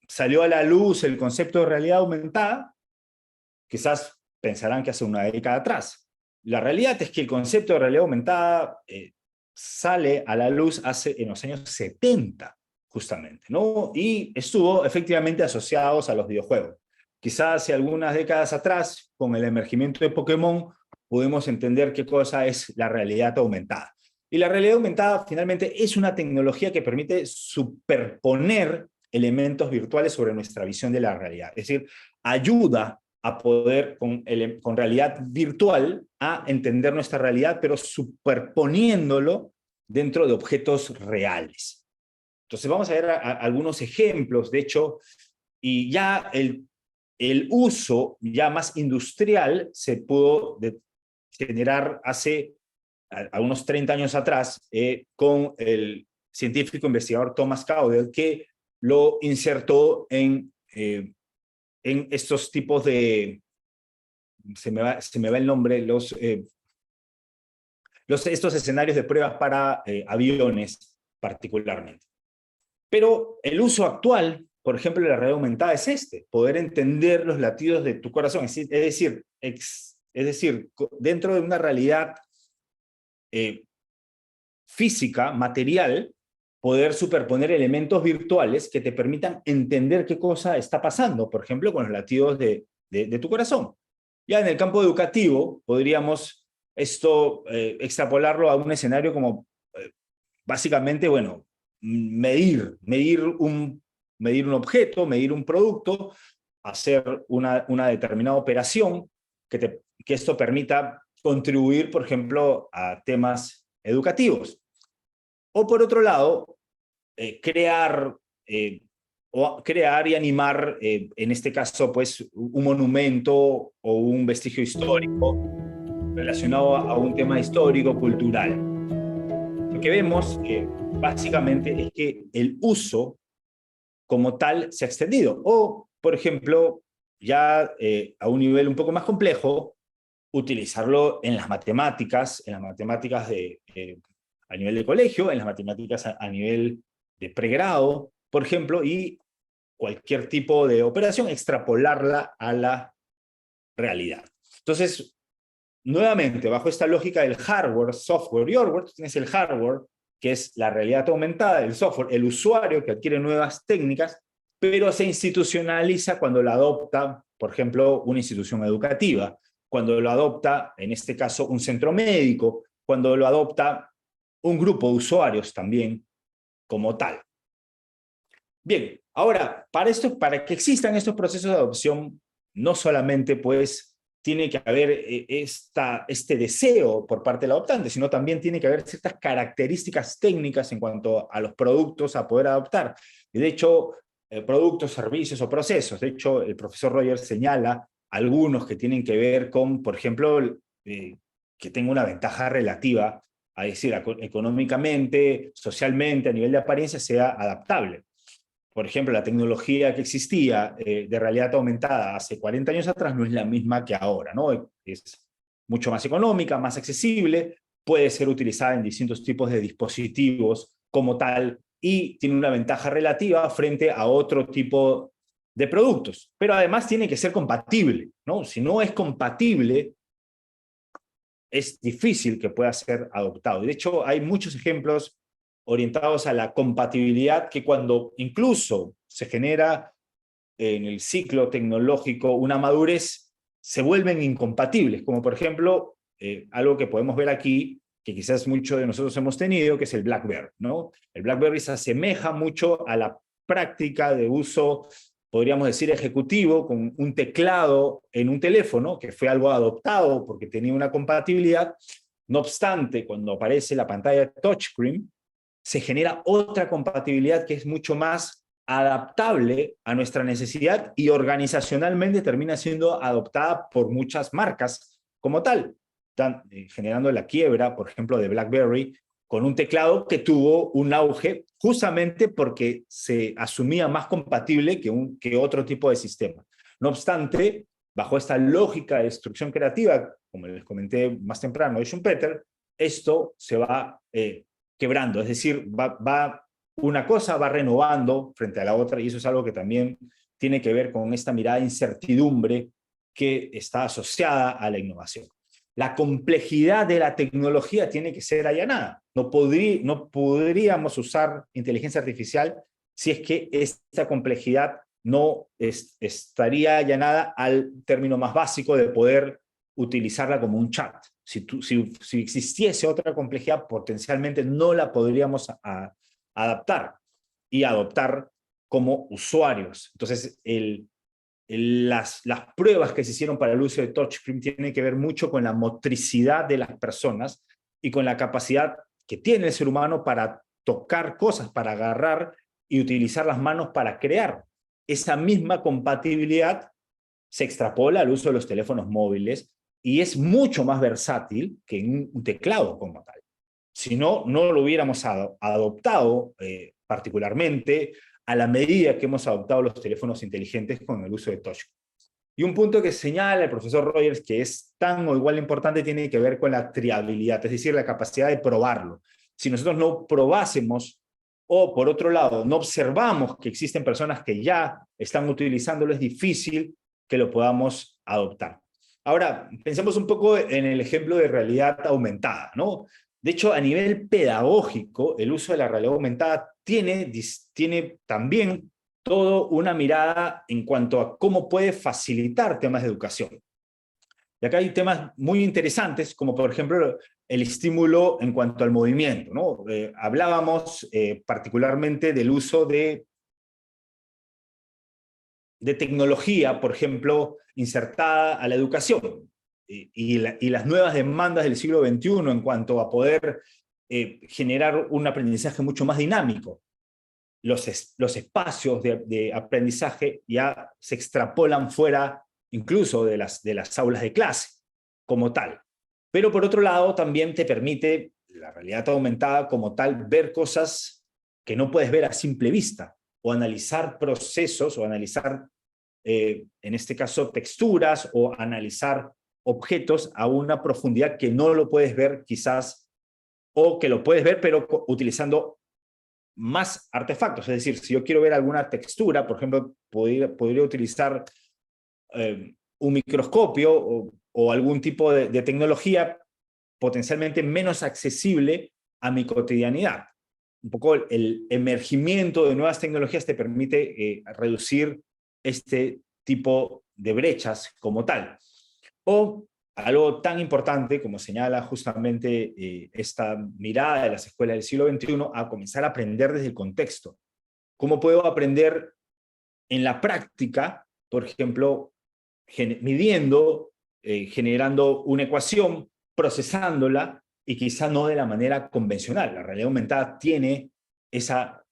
salió a la luz el concepto de realidad aumentada? Quizás pensarán que hace una década atrás. La realidad es que el concepto de realidad aumentada sale a la luz en los años 70, justamente, ¿no? Y estuvo efectivamente asociados a los videojuegos. Quizás hace algunas décadas atrás, con el emergimiento de Pokémon, pudimos entender qué cosa es la realidad aumentada. Y la realidad aumentada finalmente es una tecnología que permite superponer elementos virtuales sobre nuestra visión de la realidad. Es decir, ayuda a poder, con realidad virtual, a entender nuestra realidad, pero superponiéndolo dentro de objetos reales. Entonces vamos a ver algunos ejemplos, de hecho, y ya el uso ya más industrial se pudo generar hace a unos 30 años atrás con el científico investigador Thomas Caudell, que lo insertó en estos tipos de, se me va el nombre, estos escenarios de pruebas para aviones particularmente. Pero el uso actual, por ejemplo, de la realidad aumentada es poder entender los latidos de tu corazón, es decir, dentro de una realidad física, material, poder superponer elementos virtuales que te permitan entender qué cosa está pasando, por ejemplo, con los latidos de tu corazón. Ya en el campo educativo, podríamos extrapolarlo a un escenario como, básicamente, bueno, medir un objeto, medir un producto, hacer una determinada operación, que esto permita contribuir, por ejemplo, a temas educativos. O por otro lado, crear y animar, en este caso, pues, un monumento o un vestigio histórico relacionado a un tema histórico, cultural. Lo que vemos, básicamente, es que el uso como tal se ha extendido. O, por ejemplo, ya a un nivel un poco más complejo, utilizarlo en las matemáticas a nivel de colegio, en las matemáticas a nivel de pregrado, por ejemplo, y cualquier tipo de operación, extrapolarla a la realidad. Entonces, nuevamente, bajo esta lógica del hardware, software y hardware, tú tienes el hardware, que es la realidad aumentada, el software, el usuario que adquiere nuevas técnicas, pero se institucionaliza cuando lo adopta, por ejemplo, una institución educativa, cuando lo adopta, en este caso, un centro médico, cuando lo adopta un grupo de usuarios también como tal. Bien, ahora, para que existan estos procesos de adopción, no solamente pues tiene que haber este deseo por parte del adoptante, sino también tiene que haber ciertas características técnicas en cuanto a los productos a poder adoptar. Y de hecho, productos, servicios o procesos. De hecho, el profesor Rogers señala algunos que tienen que ver con, por ejemplo, que tenga una ventaja relativa, es decir, económicamente, socialmente, a nivel de apariencia, sea adaptable. Por ejemplo, la tecnología que existía de realidad aumentada hace 40 años atrás no es la misma que ahora, ¿no? Es mucho más económica, más accesible, puede ser utilizada en distintos tipos de dispositivos como tal y tiene una ventaja relativa frente a otro tipo de productos. Pero además tiene que ser compatible, ¿no? Si no es compatible, es difícil que pueda ser adoptado. De hecho, hay muchos ejemplos orientados a la compatibilidad que cuando incluso se genera en el ciclo tecnológico una madurez, se vuelven incompatibles, como por ejemplo, algo que podemos ver aquí, que quizás muchos de nosotros hemos tenido, que es el BlackBerry, ¿no? El BlackBerry se asemeja mucho a la práctica de uso, podríamos decir, ejecutivo, con un teclado en un teléfono, que fue algo adoptado porque tenía una compatibilidad. No obstante, cuando aparece la pantalla touchscreen, se genera otra compatibilidad que es mucho más adaptable a nuestra necesidad y organizacionalmente termina siendo adoptada por muchas marcas como tal, generando la quiebra, por ejemplo, de BlackBerry, con un teclado que tuvo un auge justamente porque se asumía más compatible que otro tipo de sistema. No obstante, bajo esta lógica de destrucción creativa, como les comenté más temprano de Schumpeter, esto se va quebrando, es decir, una cosa va renovando frente a la otra, y eso es algo que también tiene que ver con esta mirada de incertidumbre que está asociada a la innovación. La complejidad de la tecnología tiene que ser allanada. No podríamos usar inteligencia artificial si es que esta complejidad no estaría allanada al término más básico de poder utilizarla como un chat. Si existiese otra complejidad, potencialmente no la podríamos adaptar y adoptar como usuarios. Entonces, las pruebas que se hicieron para el uso de touchscreen tienen que ver mucho con la motricidad de las personas y con la capacidad que tiene el ser humano para tocar cosas, para agarrar y utilizar las manos para crear. Esa misma compatibilidad se extrapola al uso de los teléfonos móviles y es mucho más versátil que un teclado como tal. Si no, no lo hubiéramos adoptado particularmente a la medida que hemos adoptado los teléfonos inteligentes con el uso de touchscreen. Y un punto que señala el profesor Rogers, que es tan o igual importante, tiene que ver con la triabilidad, es decir, la capacidad de probarlo. Si nosotros no probásemos, o por otro lado, no observamos que existen personas que ya están utilizándolo, es difícil que lo podamos adoptar. Ahora, pensemos un poco en el ejemplo de realidad aumentada, ¿no? De hecho, a nivel pedagógico, el uso de la realidad aumentada tiene también toda una mirada en cuanto a cómo puede facilitar temas de educación. Y acá hay temas muy interesantes, como por ejemplo el estímulo en cuanto al movimiento, ¿no? Hablábamos particularmente del uso de tecnología, por ejemplo, insertada a la educación y las nuevas demandas del siglo XXI en cuanto a poder generar un aprendizaje mucho más dinámico. los espacios de aprendizaje ya se extrapolan fuera incluso de las aulas de clase como tal. Pero por otro lado también te permite la realidad aumentada como tal ver cosas que no puedes ver a simple vista, o analizar procesos, o analizar, en este caso, texturas, o analizar objetos a una profundidad que no lo puedes ver quizás, o que lo puedes ver pero utilizando más artefactos. Es decir, si yo quiero ver alguna textura, por ejemplo, podría utilizar un microscopio o algún tipo de tecnología potencialmente menos accesible a mi cotidianidad. Un poco el emergimiento de nuevas tecnologías te permite reducir este tipo de brechas como tal. O algo tan importante como señala justamente esta mirada de las escuelas del siglo XXI, a comenzar a aprender desde el contexto. ¿Cómo puedo aprender en la práctica? Por ejemplo, midiendo, generando una ecuación, procesándola, y quizá no de la manera convencional. La realidad aumentada tiene esa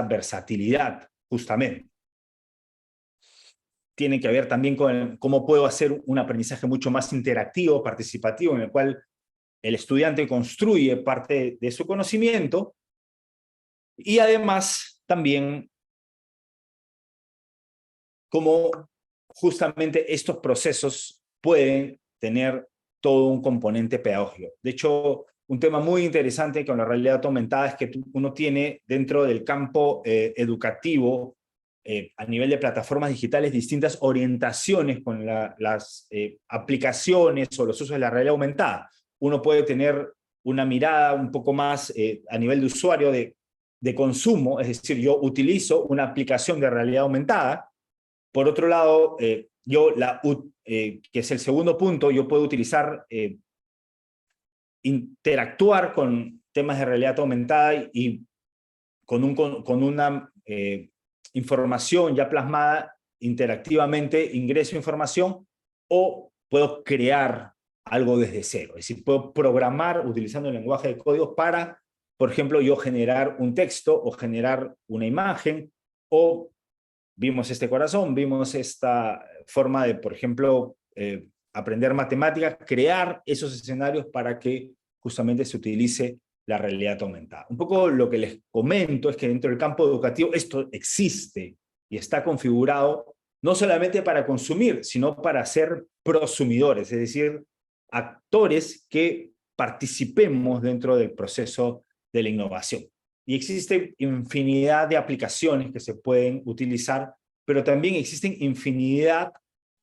versatilidad, justamente. Tiene que ver también con cómo puedo hacer un aprendizaje mucho más interactivo, participativo, en el cual el estudiante construye parte de su conocimiento, y además también cómo justamente estos procesos pueden tener todo un componente pedagógico. De hecho, un tema muy interesante con la realidad aumentada es que uno tiene dentro del campo educativo, a nivel de plataformas digitales, distintas orientaciones con las aplicaciones o los usos de la realidad aumentada. Uno puede tener una mirada un poco más a nivel de usuario de consumo, es decir, yo utilizo una aplicación de realidad aumentada. Por otro lado, que es el segundo punto, yo puedo utilizar, interactuar con temas de realidad aumentada y con una información ya plasmada interactivamente, ingreso información, o puedo crear algo desde cero. Es decir, puedo programar utilizando el lenguaje de códigos para, por ejemplo, yo generar un texto o generar una imagen, o vimos este corazón, vimos esta forma de, por ejemplo, aprender matemáticas, crear esos escenarios para que justamente se utilice la realidad aumentada. Un poco lo que les comento es que dentro del campo educativo esto existe y está configurado no solamente para consumir, sino para ser prosumidores, es decir, actores que participemos dentro del proceso de la innovación. Y existe infinidad de aplicaciones que se pueden utilizar, pero también existen infinidad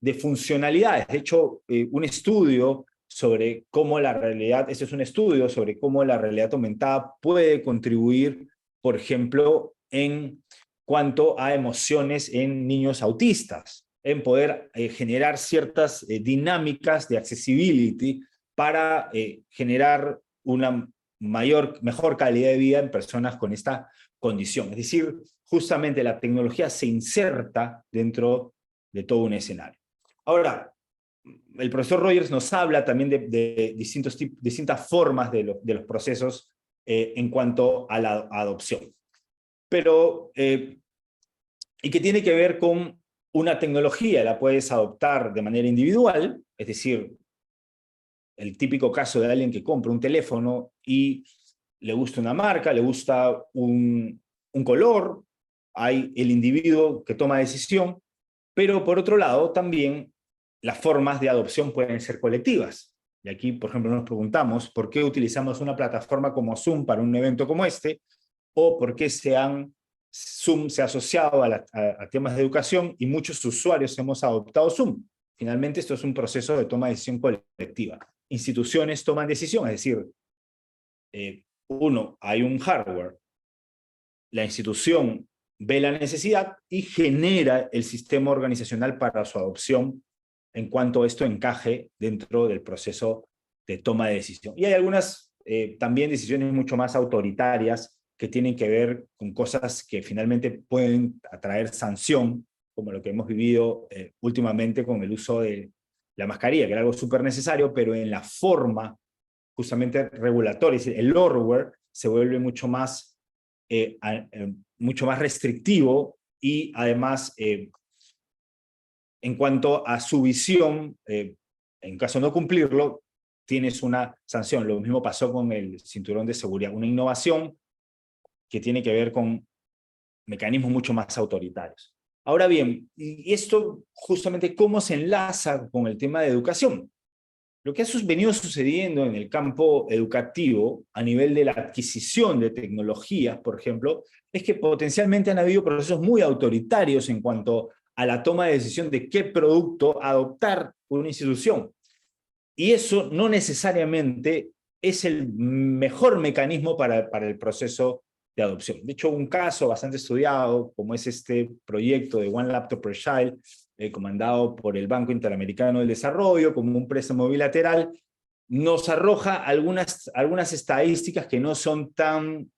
de funcionalidades. De hecho, un estudio sobre cómo la realidad, este es un estudio sobre cómo la realidad aumentada puede contribuir, por ejemplo, en cuanto a emociones en niños autistas, en poder generar ciertas dinámicas de accessibility para generar una mejor calidad de vida en personas con esta condición. Es decir, justamente la tecnología se inserta dentro de todo un escenario. Ahora, el profesor Rogers nos habla también de distintas formas de los procesos en cuanto a la adopción. Pero, y que tiene que ver con una tecnología, la puedes adoptar de manera individual, es decir, el típico caso de alguien que compra un teléfono y le gusta una marca, le gusta un color, hay el individuo que toma decisión, pero por otro lado también las formas de adopción pueden ser colectivas. Y aquí, por ejemplo, nos preguntamos por qué utilizamos una plataforma como Zoom para un evento como este, o por qué Zoom se ha asociado a temas de educación y muchos usuarios hemos adoptado Zoom. Finalmente, esto es un proceso de toma de decisión colectiva. Instituciones toman decisión, es decir, hay un hardware, la institución ve la necesidad y genera el sistema organizacional para su adopción en cuanto esto encaje dentro del proceso de toma de decisión. Y hay algunas también decisiones mucho más autoritarias que tienen que ver con cosas que finalmente pueden atraer sanción, como lo que hemos vivido últimamente con el uso de la mascarilla, que era algo súper necesario, pero en la forma justamente regulatoria, es decir, el hardware se vuelve mucho más mucho más restrictivo y además, en cuanto a su visión, en caso de no cumplirlo, tienes una sanción. Lo mismo pasó con el cinturón de seguridad, una innovación que tiene que ver con mecanismos mucho más autoritarios. Ahora bien, y esto justamente cómo se enlaza con el tema de educación. Lo que ha venido sucediendo en el campo educativo a nivel de la adquisición de tecnologías, por ejemplo, es que potencialmente han habido procesos muy autoritarios en cuanto a la toma de decisión de qué producto adoptar una institución. Y eso no necesariamente es el mejor mecanismo para el proceso de adopción. De hecho, un caso bastante estudiado, como es este proyecto de One Laptop per Child, comandado por el Banco Interamericano del Desarrollo, como un préstamo bilateral, nos arroja algunas estadísticas que no son tan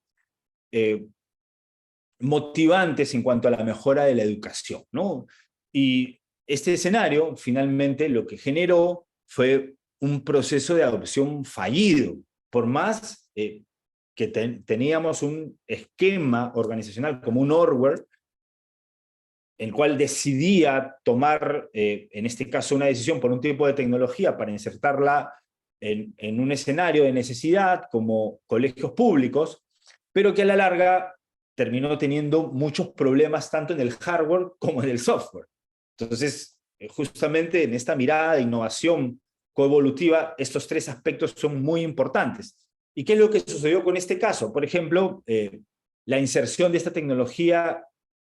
motivantes en cuanto a la mejora de la educación, ¿no? Y este escenario, finalmente, lo que generó fue un proceso de adopción fallido, por más que teníamos un esquema organizacional como un Orwell, el cual decidía tomar, en este caso, una decisión por un tipo de tecnología para insertarla en un escenario de necesidad como colegios públicos, pero que a la larga terminó teniendo muchos problemas tanto en el hardware como en el software. Entonces, justamente en esta mirada de innovación coevolutiva, estos tres aspectos son muy importantes. ¿Y qué es lo que sucedió con este caso? Por ejemplo, la inserción de esta tecnología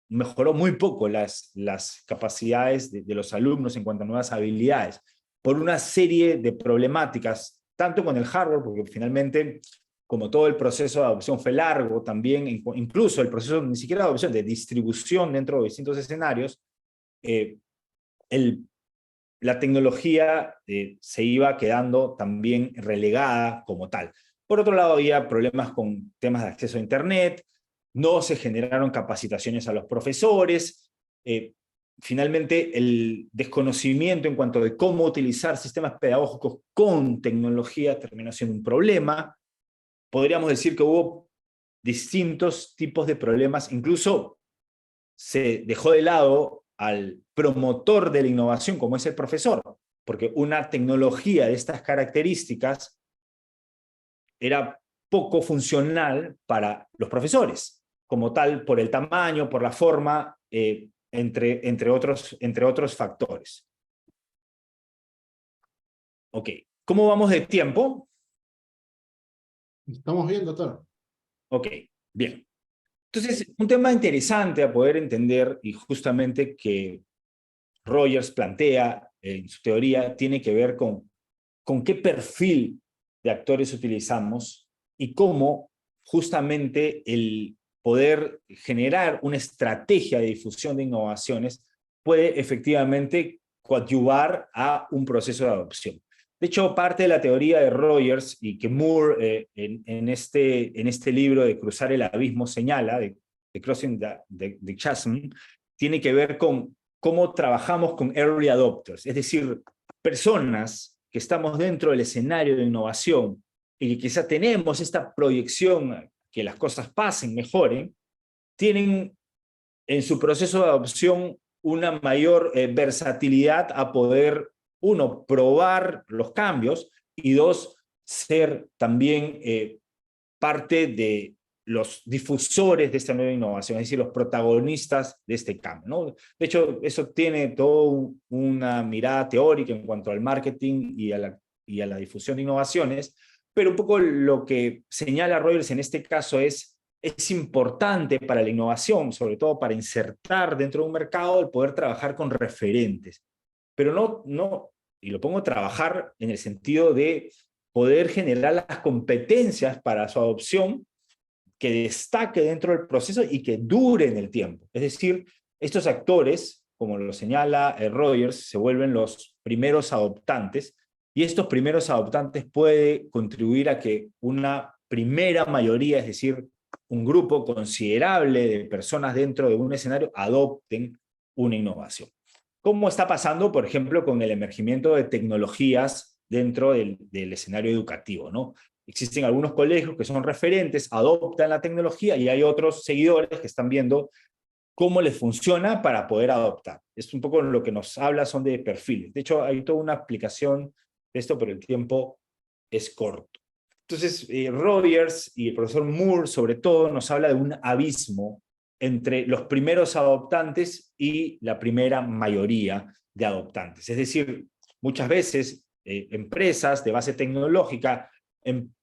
mejoró muy poco las capacidades de los alumnos en cuanto a nuevas habilidades, por una serie de problemáticas, tanto con el hardware, porque finalmente, como todo el proceso de adopción fue largo, también incluso el proceso ni siquiera de adopción, de distribución dentro de distintos escenarios, la tecnología se iba quedando también relegada como tal. Por otro lado, había problemas con temas de acceso a Internet, no se generaron capacitaciones a los profesores, finalmente el desconocimiento en cuanto a cómo utilizar sistemas pedagógicos con tecnología terminó siendo un problema. Podríamos decir que hubo distintos tipos de problemas, incluso se dejó de lado al promotor de la innovación como es el profesor, porque una tecnología de estas características era poco funcional para los profesores, como tal, por el tamaño, por la forma, entre otros factores. Ok, ¿cómo vamos de tiempo? Estamos bien, doctor. Ok, bien. Entonces, un tema interesante a poder entender, y justamente que Rogers plantea en su teoría, tiene que ver con qué perfil de actores utilizamos y cómo justamente el poder generar una estrategia de difusión de innovaciones puede efectivamente coadyuvar a un proceso de adopción. De hecho, parte de la teoría de Rogers y que Moore en este libro de Cruzar el Abismo señala, de Crossing the Chasm, tiene que ver con cómo trabajamos con early adopters, es decir, personas que estamos dentro del escenario de innovación y que quizá tenemos esta proyección que las cosas pasen, mejoren, tienen en su proceso de adopción una mayor versatilidad a poder, uno, probar los cambios y dos, ser también parte de los difusores de esta nueva innovación, es decir, los protagonistas de este cambio, ¿no? De hecho, eso tiene toda una mirada teórica en cuanto al marketing y a la difusión de innovaciones, pero un poco lo que señala Rogers en este caso es importante para la innovación, sobre todo para insertar dentro de un mercado, el poder trabajar con referentes. Pero no, y lo pongo trabajar en el sentido de poder generar las competencias para su adopción que destaque dentro del proceso y que dure en el tiempo. Es decir, estos actores, como lo señala Rogers, se vuelven los primeros adoptantes, y estos primeros adoptantes pueden contribuir a que una primera mayoría, es decir, un grupo considerable de personas dentro de un escenario, adopten una innovación. ¿Cómo está pasando, por ejemplo, con el emergimiento de tecnologías dentro del escenario educativo, ¿no? Existen algunos colegios que son referentes, adoptan la tecnología y hay otros seguidores que están viendo cómo les funciona para poder adoptar. Es un poco lo que nos habla, son de perfiles. De hecho, hay toda una aplicación de esto, pero el tiempo es corto. Entonces, Rogers y el profesor Moore, sobre todo, nos habla de un abismo entre los primeros adoptantes y la primera mayoría de adoptantes. Es decir, muchas veces empresas de base tecnológica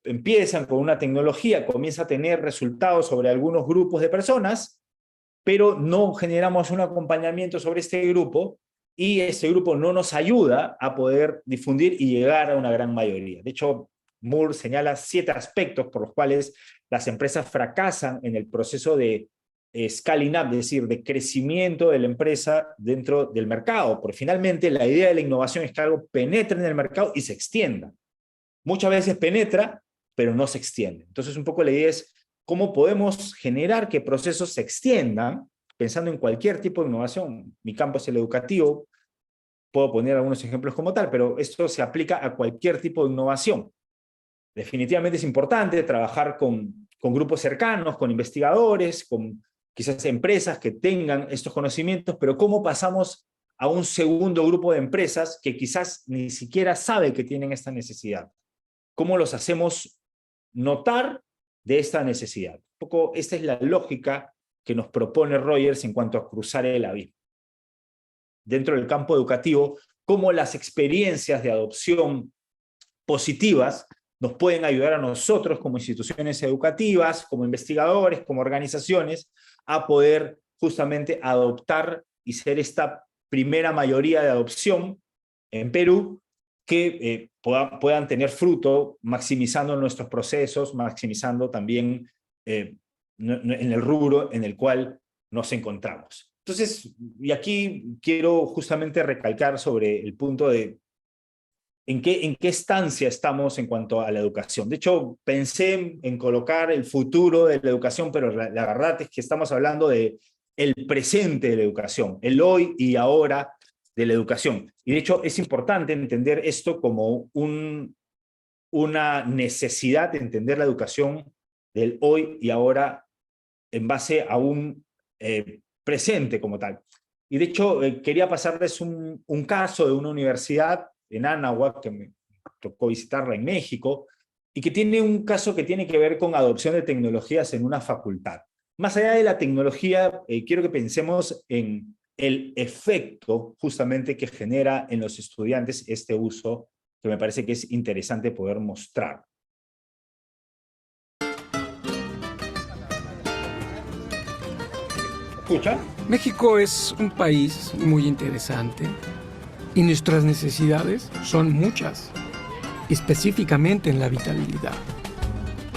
empiezan con una tecnología, comienza a tener resultados sobre algunos grupos de personas, pero no generamos un acompañamiento sobre este grupo y ese grupo no nos ayuda a poder difundir y llegar a una gran mayoría. De hecho, Moore señala 7 aspectos por los cuales las empresas fracasan en el proceso de scaling up, es decir, de crecimiento de la empresa dentro del mercado, porque finalmente la idea de la innovación es que algo penetre en el mercado y se extienda. Muchas veces penetra, pero no se extiende. Entonces, un poco la idea es cómo podemos generar que procesos se extiendan, pensando en cualquier tipo de innovación. Mi campo es el educativo, puedo poner algunos ejemplos como tal, pero esto se aplica a cualquier tipo de innovación. Definitivamente es importante trabajar con grupos cercanos, con investigadores, con quizás empresas que tengan estos conocimientos, pero ¿cómo pasamos a un segundo grupo de empresas que quizás ni siquiera sabe que tienen esta necesidad? ¿Cómo los hacemos notar de esta necesidad? Un poco esta es la lógica que nos propone Rogers en cuanto a cruzar el abismo. Dentro del campo educativo, cómo las experiencias de adopción positivas nos pueden ayudar a nosotros como instituciones educativas, como investigadores, como organizaciones, a poder justamente adoptar y ser esta primera mayoría de adopción en Perú que puedan tener fruto, maximizando nuestros procesos, maximizando también en el rubro en el cual nos encontramos. Entonces, y aquí quiero justamente recalcar sobre el punto de en qué estancia estamos en cuanto a la educación. De hecho, pensé en colocar el futuro de la educación, pero la verdad es que estamos hablando de el presente de la educación, el hoy y ahora de la educación. Y de hecho, es importante entender esto como una necesidad de entender la educación del hoy y ahora en base a un presente como tal. Y de hecho, quería pasarles un caso de una universidad en Anáhuac, que me tocó visitarla en México, y que tiene un caso que tiene que ver con adopción de tecnologías en una facultad. Más allá de la tecnología, quiero que pensemos en el efecto justamente que genera en los estudiantes este uso, que me parece que es interesante poder mostrar. ¿Escucha? México es un país muy interesante y nuestras necesidades son muchas, específicamente en la habitabilidad.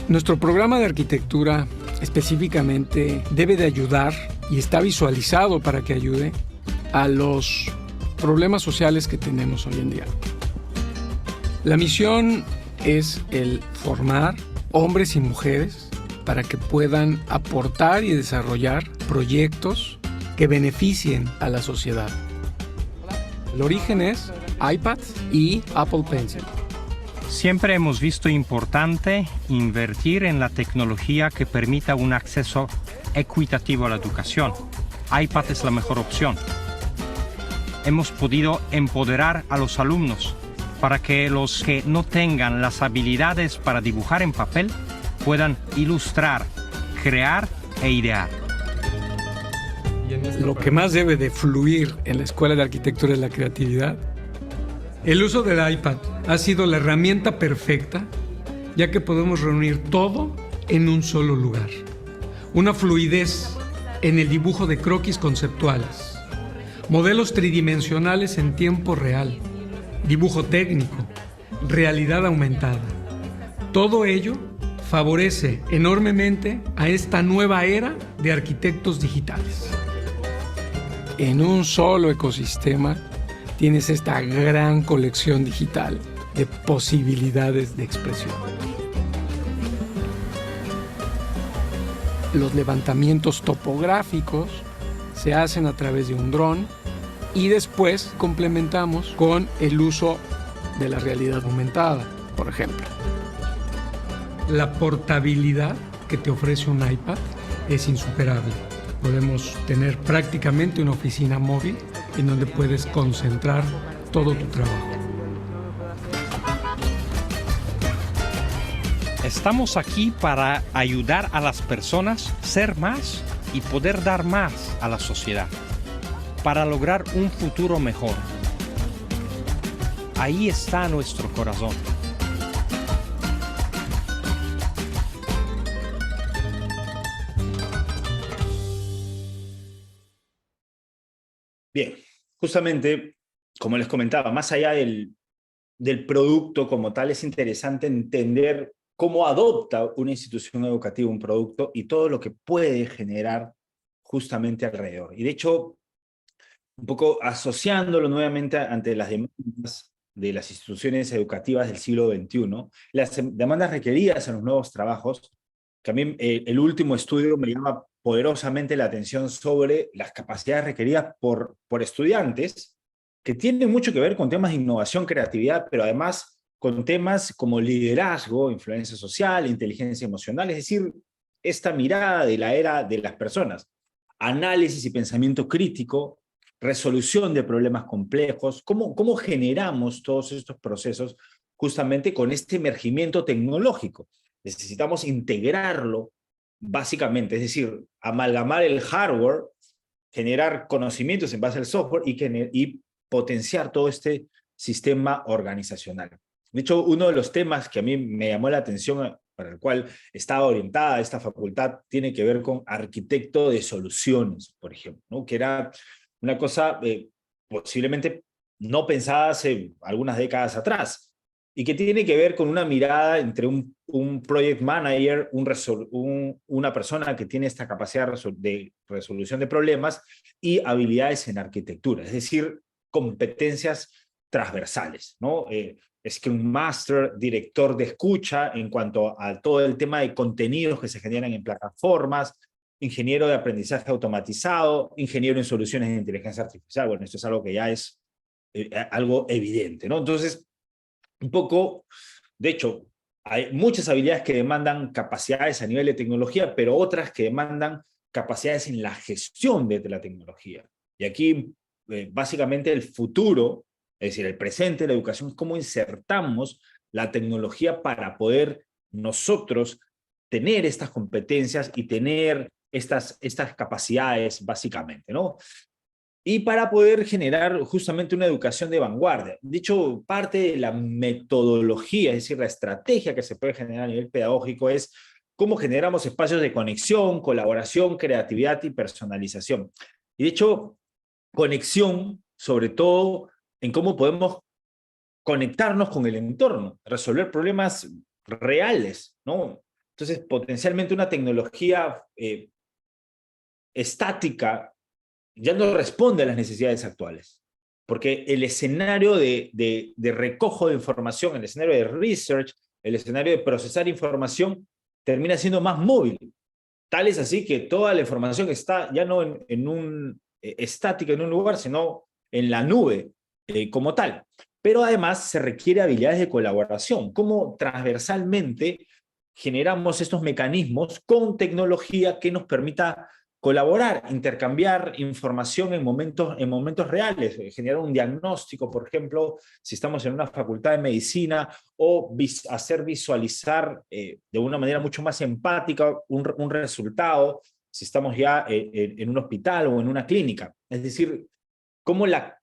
Nuestro programa de arquitectura específicamente debe de ayudar y está visualizado para que ayude a los problemas sociales que tenemos hoy en día. La misión es el formar hombres y mujeres para que puedan aportar y desarrollar proyectos que beneficien a la sociedad. El origen es iPad y Apple Pencil. Siempre hemos visto importante invertir en la tecnología que permita un acceso equitativo a la educación. iPad es la mejor opción. Hemos podido empoderar a los alumnos para que los que no tengan las habilidades para dibujar en papel puedan ilustrar, crear e idear. Lo que más debe de fluir en la Escuela de Arquitectura es la creatividad. El uso del iPad ha sido la herramienta perfecta, ya que podemos reunir todo en un solo lugar. Una fluidez en el dibujo de croquis conceptuales, modelos tridimensionales en tiempo real, dibujo técnico, realidad aumentada. Todo ello favorece enormemente a esta nueva era de arquitectos digitales. En un solo ecosistema tienes esta gran colección digital de posibilidades de expresión. Los levantamientos topográficos se hacen a través de un dron y después complementamos con el uso de la realidad aumentada, por ejemplo. la portabilidad que te ofrece un iPad es insuperable. Podemos tener prácticamente una oficina móvil en donde puedes concentrar todo tu trabajo. Estamos aquí para ayudar a las personas a ser más y poder dar más a la sociedad, para lograr un futuro mejor. Ahí está nuestro corazón. Bien, justamente, como les comentaba, más allá del producto como tal, es interesante entender cómo adopta una institución educativa un producto y todo lo que puede generar justamente alrededor. Y de hecho, un poco asociándolo nuevamente ante las demandas de las instituciones educativas del siglo XXI, las demandas requeridas en los nuevos trabajos, que a mí el último estudio me llama poderosamente la atención sobre las capacidades requeridas por estudiantes, que tienen mucho que ver con temas de innovación, creatividad, pero además con temas como liderazgo, influencia social, inteligencia emocional, es decir, esta mirada de la era de las personas, análisis y pensamiento crítico, resolución de problemas complejos, cómo generamos todos estos procesos justamente con este emergimiento tecnológico. Necesitamos integrarlo básicamente, es decir, amalgamar el hardware, generar conocimientos en base al software y potenciar todo este sistema organizacional. De hecho, uno de los temas que a mí me llamó la atención, para el cual estaba orientada esta facultad, tiene que ver con arquitecto de soluciones, por ejemplo, ¿no? Que era una cosa posiblemente no pensada hace algunas décadas atrás, y que tiene que ver con una mirada entre un project manager, una persona que tiene esta capacidad de resolución de problemas y habilidades en arquitectura, es decir, competencias transversales, ¿no? Scrum Master, director de escucha en cuanto a todo el tema de contenidos que se generan en plataformas, ingeniero de aprendizaje automatizado, ingeniero en soluciones de inteligencia artificial. Bueno, esto es algo que ya es algo evidente, ¿no? Entonces, un poco, de hecho, hay muchas habilidades que demandan capacidades a nivel de tecnología, pero otras que demandan capacidades en la gestión de la tecnología. Y aquí, básicamente, el futuro, es decir, el presente de la educación, es cómo insertamos la tecnología para poder nosotros tener estas competencias y tener estas capacidades, básicamente, ¿no? Y para poder generar justamente una educación de vanguardia. De hecho, parte de la metodología, es decir, la estrategia que se puede generar a nivel pedagógico es cómo generamos espacios de conexión, colaboración, creatividad y personalización. Y de hecho, conexión, sobre todo, en cómo podemos conectarnos con el entorno, resolver problemas reales, ¿no? Entonces, potencialmente una tecnología estática ya no responde a las necesidades actuales, porque el escenario de recojo de información, el escenario de research, el escenario de procesar información, termina siendo más móvil. Tal es así que toda la información está ya no estática en un lugar, sino en la nube como tal. Pero además se requiere habilidades de colaboración, cómo transversalmente generamos estos mecanismos con tecnología que nos permita colaborar, intercambiar información en momentos reales, generar un diagnóstico, por ejemplo, si estamos en una facultad de medicina, o hacer visualizar de una manera mucho más empática un resultado, si estamos ya en un hospital o en una clínica. Es decir, cómo la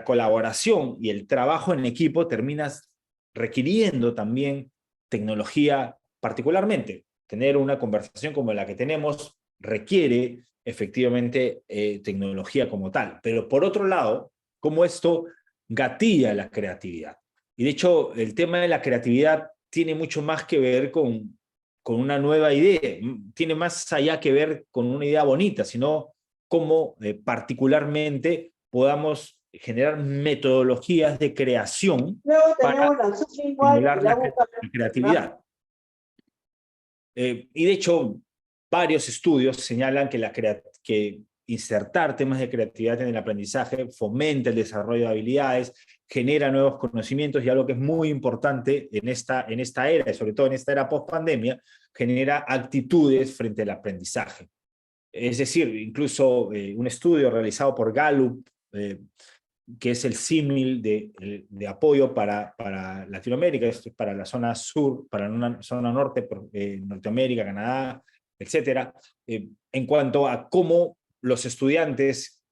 colaboración y el trabajo en equipo terminas requiriendo también tecnología, particularmente. Tener una conversación como la que tenemos requiere efectivamente tecnología como tal. Pero por otro lado, cómo esto gatilla la creatividad. Y de hecho, el tema de la creatividad tiene mucho más que ver con una nueva idea, tiene más allá que ver con una idea bonita, sino cómo particularmente podamos generar metodologías de creación para estimular la creatividad. Y de hecho, varios estudios señalan que insertar temas de creatividad en el aprendizaje fomenta el desarrollo de habilidades, genera nuevos conocimientos y algo que es muy importante en esta era, y sobre todo en esta era post-pandemia, genera actitudes frente al aprendizaje. Es decir, incluso un estudio realizado por Gallup, que es el símil de apoyo para Latinoamérica, esto es para la zona sur, para una zona norte, Norteamérica, Canadá, etcétera, en cuanto a cómo los estudiantes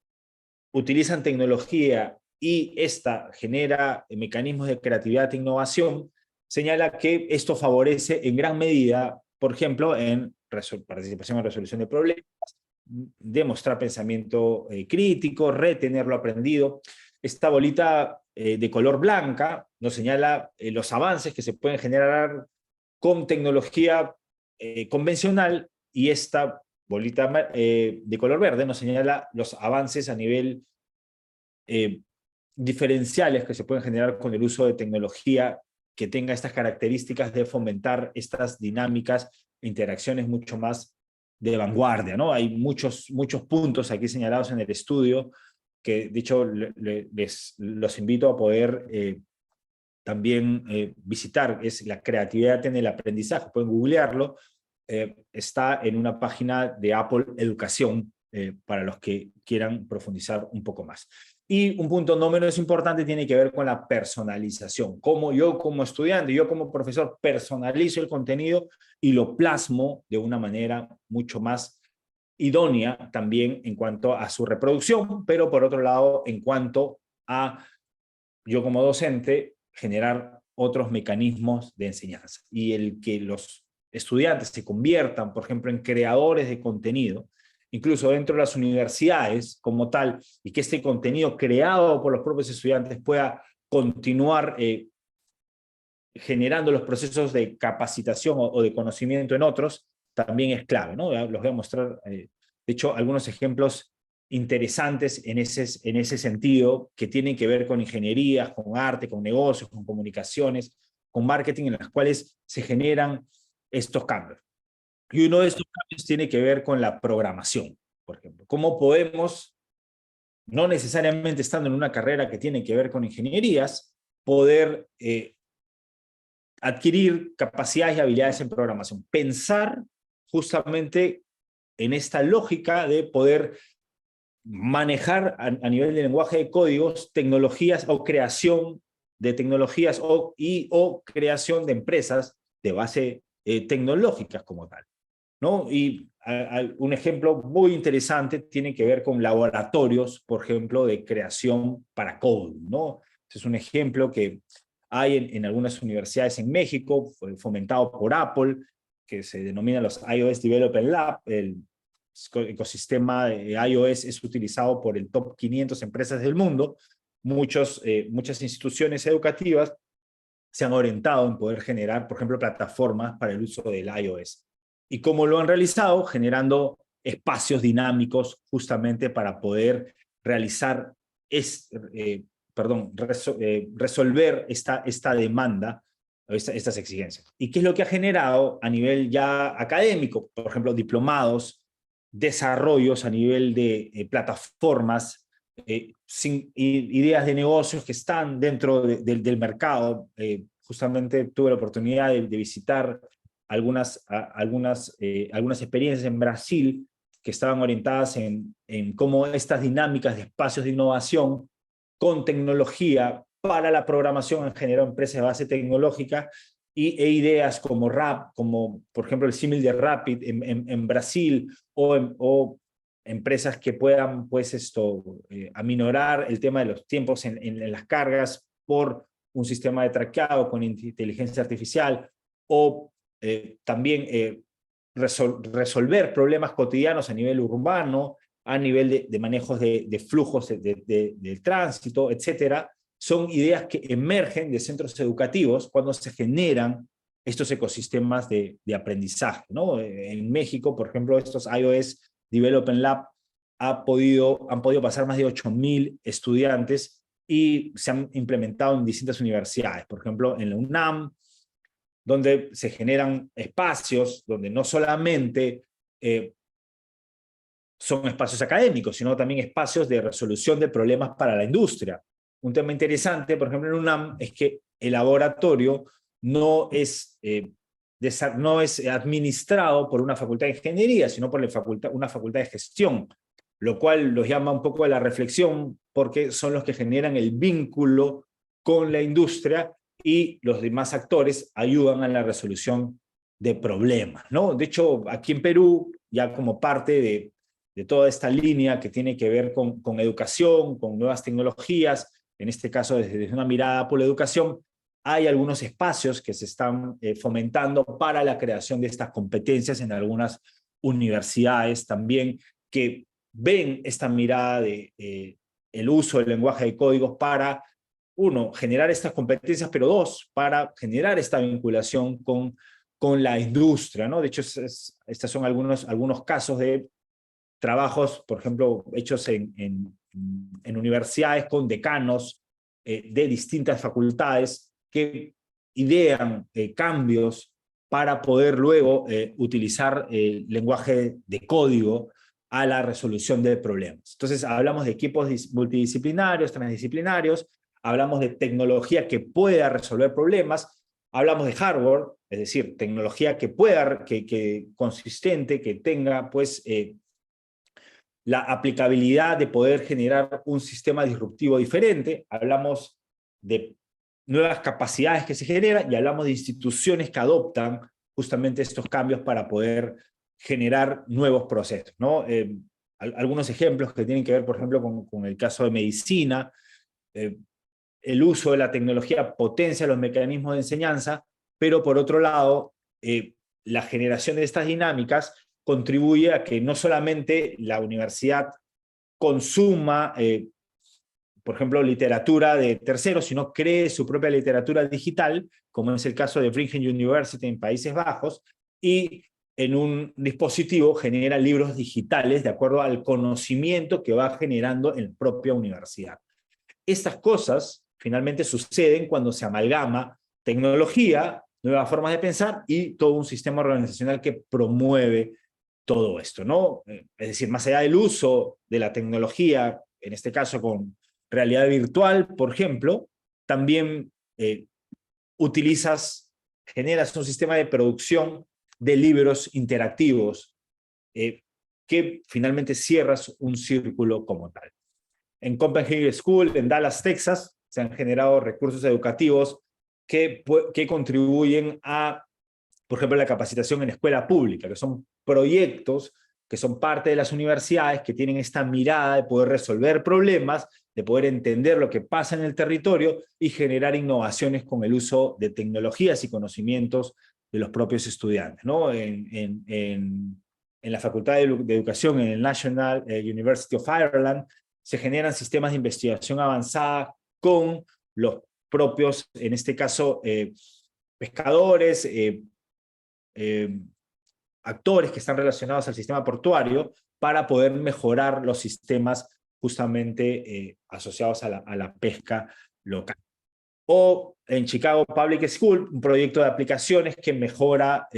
utilizan tecnología y esta genera mecanismos de creatividad e innovación, señala que esto favorece en gran medida, por ejemplo, en participación en resolución de problemas, demostrar pensamiento crítico, retener lo aprendido. Esta bolita de color blanca nos señala los avances que se pueden generar con tecnología convencional, y esta bolita de color verde nos señala los avances a nivel diferenciales que se pueden generar con el uso de tecnología que tenga estas características de fomentar estas dinámicas e interacciones mucho más de vanguardia, ¿no? Hay muchos puntos aquí señalados en el estudio que, de hecho, los invito a poder también visitar. Es la creatividad en el aprendizaje, pueden googlearlo. Está en una página de Apple Educación para los que quieran profundizar un poco más. Y un punto no menos importante tiene que ver con la personalización. Cómo yo como estudiante, yo como profesor personalizo el contenido y lo plasmo de una manera mucho más idónea también en cuanto a su reproducción, pero por otro lado en cuanto a yo como docente generar otros mecanismos de enseñanza. Y el que los estudiantes se conviertan, por ejemplo, en creadores de contenido, incluso dentro de las universidades como tal, y que este contenido creado por los propios estudiantes pueda continuar generando los procesos de capacitación o de conocimiento en otros, también es clave, ¿no? Los voy a mostrar, de hecho, algunos ejemplos interesantes en ese sentido, que tienen que ver con ingenierías, con arte, con negocios, con comunicaciones, con marketing, en las cuales se generan estos cambios. Y uno de estos cambios tiene que ver con la programación, por ejemplo. ¿Cómo podemos, no necesariamente estando en una carrera que tiene que ver con ingenierías, poder adquirir capacidades y habilidades en programación? Pensar justamente en esta lógica de poder manejar a nivel de lenguaje de códigos tecnologías o creación de tecnologías o creación de empresas de base tecnológicas como tal, ¿no? Y un ejemplo muy interesante tiene que ver con laboratorios, por ejemplo, de creación para coding, ¿no? Este es un ejemplo que hay en algunas universidades en México, fomentado por Apple, que se denomina los iOS Development Lab. El ecosistema de iOS es utilizado por el top 500 empresas del mundo. Muchas instituciones educativas se han orientado en poder generar, por ejemplo, plataformas para el uso del iOS. ¿Y cómo lo han realizado? Generando espacios dinámicos justamente para poder realizar, resolver esta demanda, estas exigencias. ¿Y qué es lo que ha generado a nivel ya académico? Por ejemplo, diplomados, desarrollos a nivel de plataformas, ideas de negocios que están dentro del mercado. Justamente tuve la oportunidad de visitar algunas experiencias en Brasil que estaban orientadas en cómo estas dinámicas de espacios de innovación con tecnología para la programación han generado empresas de base tecnológica e ideas como RAP, como por ejemplo el símil de Rapid en Brasil, o empresas que puedan pues aminorar el tema de los tiempos en las cargas por un sistema de traqueado con inteligencia artificial, o también resolver problemas cotidianos a nivel urbano, a nivel de manejos de flujos del tránsito, etcétera. Son ideas que emergen de centros educativos cuando se generan estos ecosistemas de aprendizaje, ¿no? En México, por ejemplo, estos iOS Development Lab han podido pasar más de 8,000 estudiantes y se han implementado en distintas universidades. Por ejemplo, en la UNAM, donde se generan espacios donde no solamente son espacios académicos, sino también espacios de resolución de problemas para la industria. un tema interesante, por ejemplo, en UNAM, es que el laboratorio no es administrado por una facultad de ingeniería, sino por una facultad de gestión, lo cual los llama un poco a la reflexión, porque son los que generan el vínculo con la industria y los demás actores ayudan a la resolución de problemas, ¿no? De hecho, aquí en Perú, ya como parte de toda esta línea que tiene que ver con educación, con nuevas tecnologías, en este caso desde una mirada por la educación, hay algunos espacios que se están fomentando para la creación de estas competencias en algunas universidades también, que ven esta mirada de el uso del lenguaje de códigos para, uno, generar estas competencias, pero dos, para generar esta vinculación con la industria, ¿no? De hecho, estos son algunos casos de trabajos, por ejemplo, hechos en universidades con decanos de distintas facultades que idean cambios para poder luego utilizar el lenguaje de código a la resolución de problemas. Entonces, hablamos de equipos multidisciplinarios, transdisciplinarios, hablamos de tecnología que pueda resolver problemas, hablamos de hardware, es decir, tecnología que pueda, consistente, que tenga, pues, la aplicabilidad de poder generar un sistema disruptivo diferente, hablamos de nuevas capacidades que se generan y hablamos de instituciones que adoptan justamente estos cambios para poder generar nuevos procesos, ¿no? Algunos ejemplos que tienen que ver, por ejemplo, con el caso de medicina, el uso de la tecnología potencia los mecanismos de enseñanza, pero por otro lado, la generación de estas dinámicas contribuye a que no solamente la universidad consuma, por ejemplo, literatura de terceros, sino cree su propia literatura digital, como es el caso de Vringen University en Países Bajos, y en un dispositivo genera libros digitales de acuerdo al conocimiento que va generando en la propia universidad. Estas cosas finalmente suceden cuando se amalgama tecnología, nuevas formas de pensar y todo un sistema organizacional que promueve todo esto, ¿no? Es decir, más allá del uso de la tecnología, en este caso con realidad virtual, por ejemplo, también generas un sistema de producción de libros interactivos que finalmente cierras un círculo como tal. En Copenhagen School, en Dallas, Texas, se han generado recursos educativos que contribuyen a, por ejemplo, la capacitación en escuela pública, que son proyectos que son parte de las universidades, que tienen esta mirada de poder resolver problemas, de poder entender lo que pasa en el territorio y generar innovaciones con el uso de tecnologías y conocimientos de los propios estudiantes, ¿no? En la Facultad de Educación, en el National University of Ireland, se generan sistemas de investigación avanzada con los propios, en este caso, pescadores, actores que están relacionados al sistema portuario para poder mejorar los sistemas justamente asociados a la pesca local. O en Chicago Public School, un proyecto de aplicaciones que mejora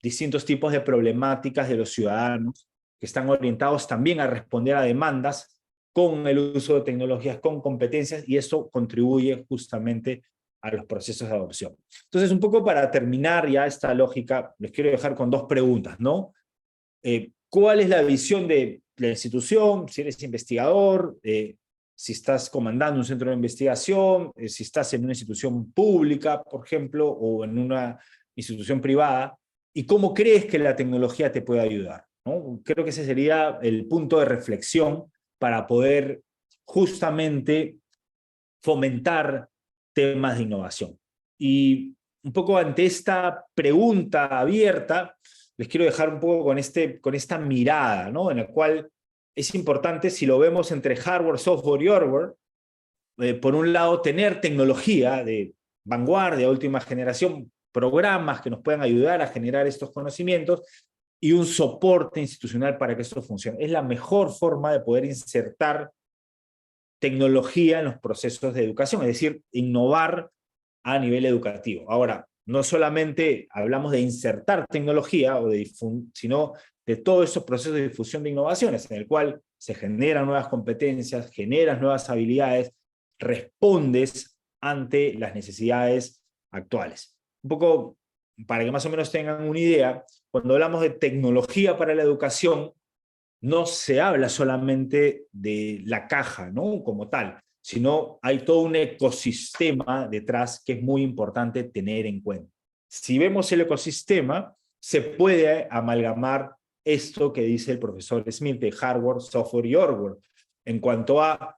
distintos tipos de problemáticas de los ciudadanos que están orientados también a responder a demandas con el uso de tecnologías, con competencias, y eso contribuye justamente a los procesos de adopción. Entonces, un poco para terminar ya esta lógica, les quiero dejar con dos preguntas, ¿no? ¿Cuál es la visión de la institución? Si eres investigador, si estás comandando un centro de investigación, si estás en una institución pública, por ejemplo, o en una institución privada, ¿y cómo crees que la tecnología te puede ayudar? ¿No? Creo que ese sería el punto de reflexión para poder justamente fomentar temas de innovación. Y un poco ante esta pregunta abierta, les quiero dejar un poco con esta mirada, ¿no? En la cual es importante, si lo vemos entre hardware, software y hardware, por un lado, tener tecnología de vanguardia, última generación, programas que nos puedan ayudar a generar estos conocimientos, y un soporte institucional para que esto funcione. Es la mejor forma de poder insertar tecnología en los procesos de educación, es decir, innovar a nivel educativo. Ahora, no solamente hablamos de insertar tecnología, sino de todos esos procesos de difusión de innovaciones, en el cual se generan nuevas competencias, generan nuevas habilidades, respondes ante las necesidades actuales. Un poco, para que más o menos tengan una idea, cuando hablamos de tecnología para la educación, no se habla solamente de la caja, ¿no?, como tal, sino hay todo un ecosistema detrás que es muy importante tener en cuenta. Si vemos el ecosistema, se puede amalgamar esto que dice el profesor Smith de hardware, software y hardware, en cuanto a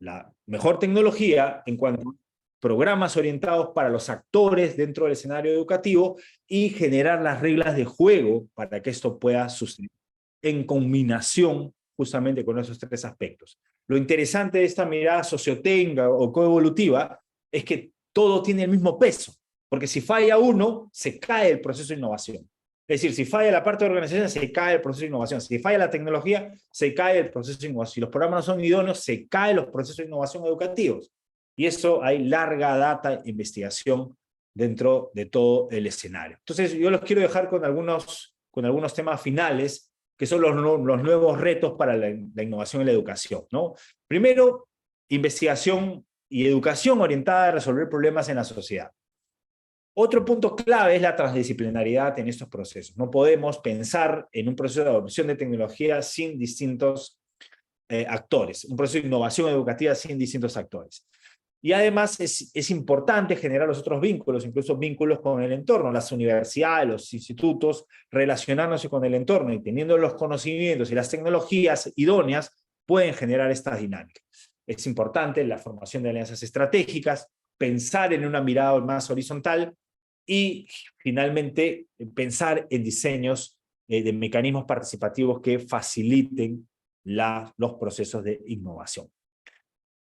la mejor tecnología, en cuanto a programas orientados para los actores dentro del escenario educativo y generar las reglas de juego para que esto pueda suceder en combinación justamente con esos tres aspectos. Lo interesante de esta mirada sociotécnica o coevolutiva es que todo tiene el mismo peso, porque si falla uno, se cae el proceso de innovación. Es decir, si falla la parte de organización, se cae el proceso de innovación. Si falla la tecnología, se cae el proceso de innovación. Si los programas no son idóneos, se caen los procesos de innovación educativos. Y eso hay larga data e investigación dentro de todo el escenario. Entonces, yo los quiero dejar con algunos temas finales, que son los nuevos retos para la innovación en la educación, ¿no? Primero, investigación y educación orientada a resolver problemas en la sociedad. Otro punto clave es la transdisciplinariedad en estos procesos. No podemos pensar en un proceso de adopción de tecnología sin distintos actores, un proceso de innovación educativa sin distintos actores. Y además es importante generar los otros vínculos, incluso vínculos con el entorno, las universidades, los institutos, relacionándose con el entorno y teniendo los conocimientos y las tecnologías idóneas, pueden generar estas dinámicas. Es importante la formación de alianzas estratégicas, pensar en una mirada más horizontal y, finalmente, pensar en diseños de mecanismos participativos que faciliten los procesos de innovación.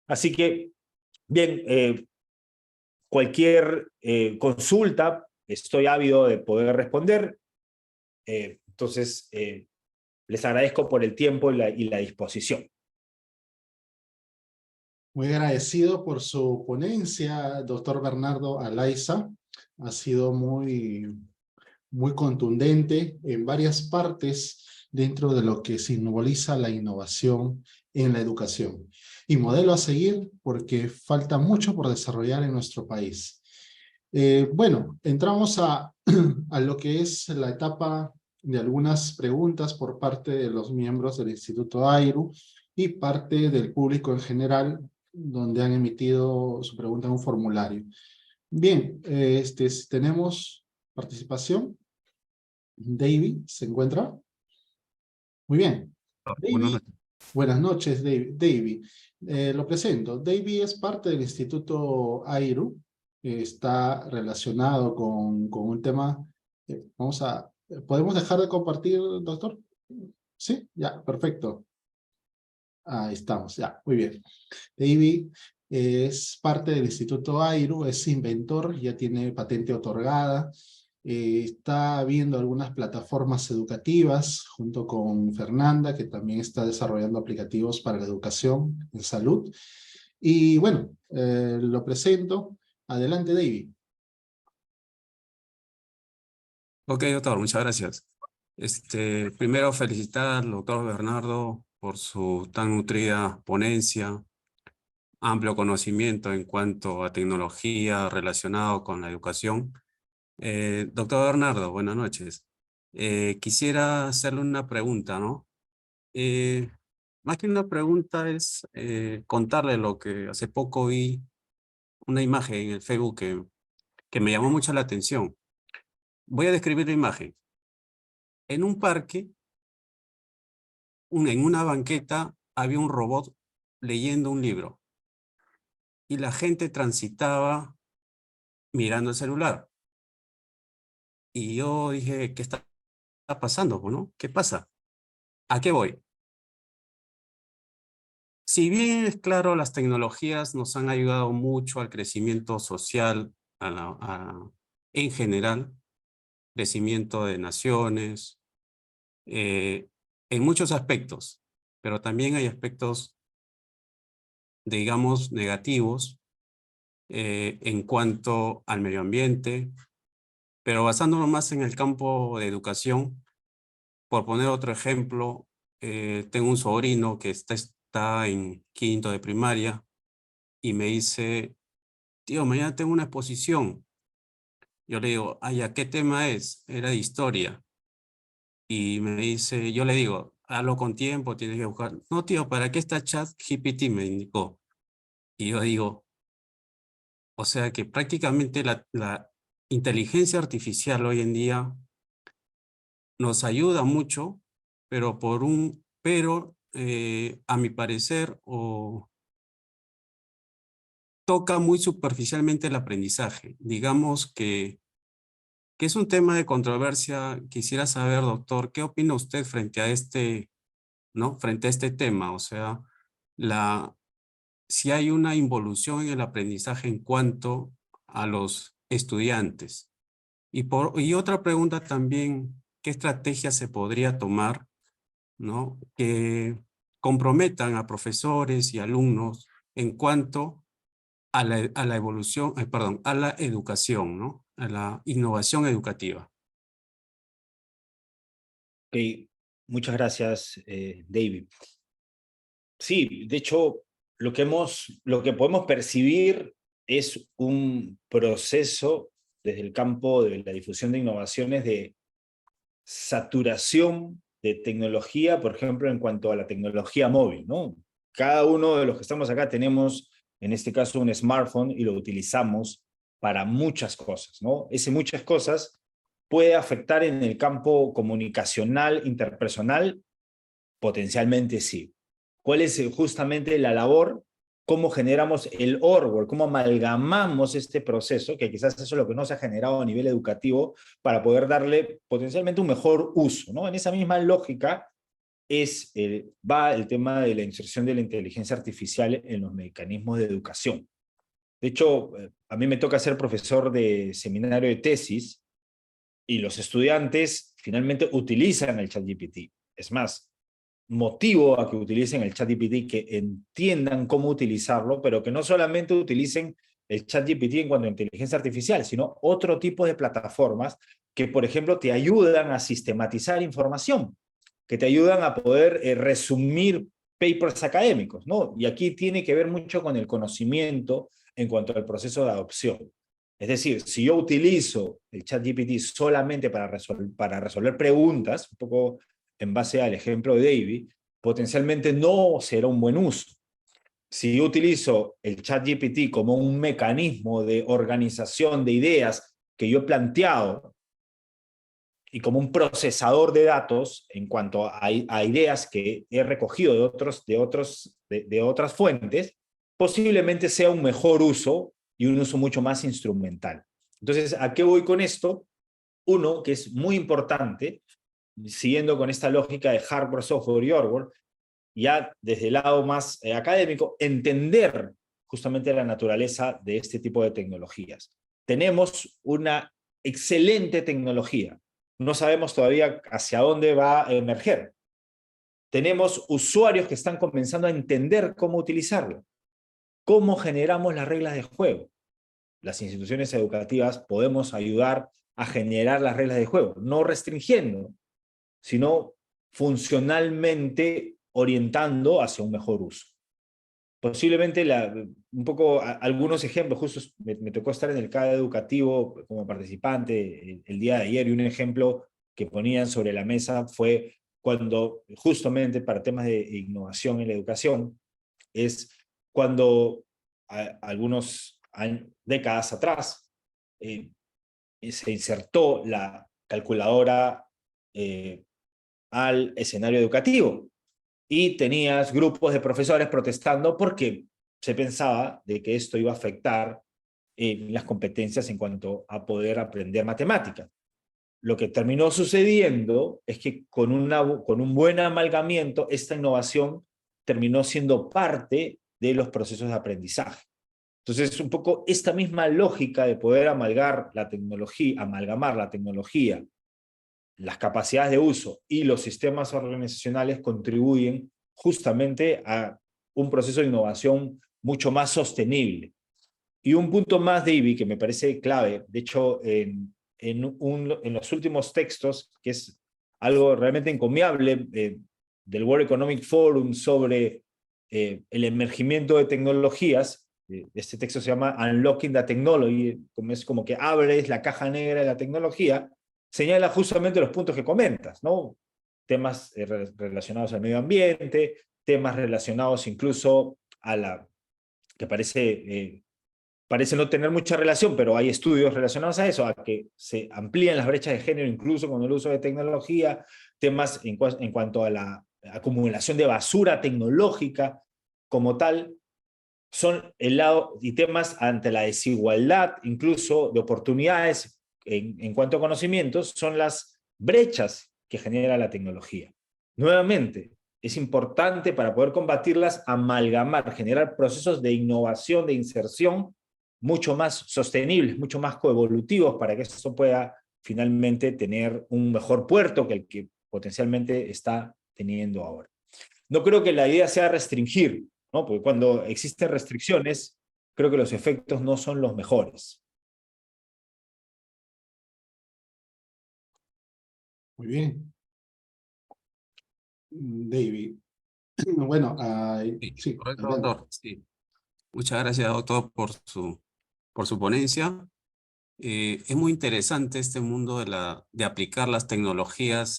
Así que, bien, cualquier consulta, estoy ávido de poder responder. Entonces, les agradezco por el tiempo y la disposición. Muy agradecido por su ponencia, doctor Bernardo Alaiza. Ha sido muy contundente en varias partes dentro de lo que simboliza la innovación en la educación. Y modelo a seguir porque falta mucho por desarrollar en nuestro país. Bueno, entramos a lo que es la etapa de algunas preguntas por parte de los miembros del Instituto AIRU y parte del público en general, donde han emitido su pregunta en un formulario. Bien, tenemos participación. David, ¿se encuentra? Muy bien. David, buenas noches, David. Lo presento. David es parte del Instituto AIRU. Está relacionado con un tema. ¿Podemos dejar de compartir, doctor? Sí, ya, perfecto. Ahí estamos, ya, muy bien. David es parte del Instituto AIRU, es inventor, ya tiene patente otorgada. Está viendo algunas plataformas educativas junto con Fernanda, que también está desarrollando aplicativos para la educación en salud. Y bueno, lo presento. Adelante, David. Ok, doctor, muchas gracias. Primero felicitar al doctor Bernardo por su tan nutrida ponencia, amplio conocimiento en cuanto a tecnología relacionado con la educación. Doctor Bernardo, buenas noches. Quisiera hacerle una pregunta, ¿no? Más que una pregunta es contarle lo que hace poco vi, una imagen en el Facebook que me llamó mucho la atención. Voy a describir la imagen. En un parque, en una banqueta, había un robot leyendo un libro y la gente transitaba mirando el celular. Y yo dije, ¿qué está pasando, no? ¿Qué pasa? ¿A qué voy? Si bien es claro, las tecnologías nos han ayudado mucho al crecimiento social en general, crecimiento de naciones, en muchos aspectos, pero también hay aspectos, digamos, negativos en cuanto al medio ambiente, pero basándonos más en el campo de educación, por poner otro ejemplo, tengo un sobrino que está en quinto de primaria y me dice, tío, mañana tengo una exposición. Yo le digo, ay, ¿a qué tema es? Era de historia. Y me dice, yo le digo, hazlo con tiempo, tienes que buscar. No, tío, ¿para qué está ChatGPT? Me indicó. Y yo digo, o sea que prácticamente la inteligencia artificial hoy en día nos ayuda mucho, pero a mi parecer, toca muy superficialmente el aprendizaje. Digamos que es un tema de controversia. Quisiera saber, doctor, ¿qué opina usted frente a ¿no? Frente a este tema? O sea, si hay una involución en el aprendizaje en cuanto a los estudiantes. Y otra pregunta también, ¿qué estrategia se podría tomar, ¿no? Que comprometan a profesores y alumnos en cuanto a la evolución, perdón, a la educación, ¿no? A la innovación educativa. Ok, muchas gracias, David. Sí, de hecho, lo que podemos percibir es un proceso desde el campo de la difusión de innovaciones de saturación de tecnología, por ejemplo, en cuanto a la tecnología móvil, ¿no? Cada uno de los que estamos acá tenemos, en este caso, un smartphone y lo utilizamos para muchas cosas, ¿no? Ese muchas cosas puede afectar en el campo comunicacional, interpersonal, potencialmente sí. ¿Cuál es justamente la labor? ¿Cómo generamos el orwell? ¿Cómo amalgamamos este proceso? Que quizás eso es lo que no se ha generado a nivel educativo para poder darle potencialmente un mejor uso, ¿no? En esa misma lógica va el tema de la inserción de la inteligencia artificial en los mecanismos de educación. De hecho, a mí me toca ser profesor de seminario de tesis y los estudiantes finalmente utilizan el ChatGPT. Es más, motivo a que utilicen el ChatGPT, que entiendan cómo utilizarlo, pero que no solamente utilicen el ChatGPT en cuanto a inteligencia artificial, sino otro tipo de plataformas que, por ejemplo, te ayudan a sistematizar información, que te ayudan a poder resumir papers académicos, ¿no? Y aquí tiene que ver mucho con el conocimiento en cuanto al proceso de adopción. Es decir, si yo utilizo el ChatGPT solamente para resolver preguntas, un poco en base al ejemplo de David, potencialmente no será un buen uso. Si yo utilizo el ChatGPT como un mecanismo de organización de ideas que yo he planteado y como un procesador de datos en cuanto a ideas que he recogido de otras fuentes, posiblemente sea un mejor uso y un uso mucho más instrumental. Entonces, ¿a qué voy con esto? Uno, que es muy importante, siguiendo con esta lógica de hardware, software y orwell, ya desde el lado más académico, entender justamente la naturaleza de este tipo de tecnologías. Tenemos una excelente tecnología. No sabemos todavía hacia dónde va a emerger. Tenemos usuarios que están comenzando a entender cómo utilizarlo. ¿Cómo generamos las reglas de juego? Las instituciones educativas podemos ayudar a generar las reglas de juego, no restringiendo, sino funcionalmente orientando hacia un mejor uso. Posiblemente un poco algunos ejemplos, justo me tocó estar en el CADE educativo como participante el día de ayer, y un ejemplo que ponían sobre la mesa fue cuando, justamente para temas de innovación en la educación, es cuando algunos décadas atrás se insertó la calculadora al escenario educativo y tenías grupos de profesores protestando porque se pensaba de que esto iba a afectar las competencias en cuanto a poder aprender matemáticas. Lo que terminó sucediendo es que con un buen amalgamiento, esta innovación terminó siendo parte de los procesos de aprendizaje. Entonces, un poco esta misma lógica de poder amalgamar la tecnología, las capacidades de uso y los sistemas organizacionales contribuyen justamente a un proceso de innovación mucho más sostenible. Y un punto más, David, que me parece clave, de hecho, en los últimos textos, que es algo realmente encomiable del World Economic Forum sobre el emergimiento de tecnologías, este texto se llama Unlocking the Technology, como es como que abres la caja negra de la tecnología, señala justamente los puntos que comentas, ¿no? Temas relacionados al medio ambiente, temas relacionados incluso a la, que parece no tener mucha relación, pero hay estudios relacionados a eso, a que se amplían las brechas de género incluso con el uso de tecnología, temas en cuanto a la acumulación de basura tecnológica como tal, son el lado, y temas ante la desigualdad, incluso de oportunidades en cuanto a conocimientos, son las brechas que genera la tecnología. Nuevamente, es importante para poder combatirlas amalgamar, generar procesos de innovación, de inserción, mucho más sostenibles, mucho más coevolutivos para que esto pueda finalmente tener un mejor puerto que el que potencialmente está teniendo ahora. No creo que la idea sea restringir, ¿no? Porque cuando existen restricciones, creo que los efectos no son los mejores. Muy bien. David. Bueno, Sí, sí, correcto, adelante. doctor. Sí. Muchas gracias, doctor, por su ponencia. Es muy interesante este mundo de aplicar las tecnologías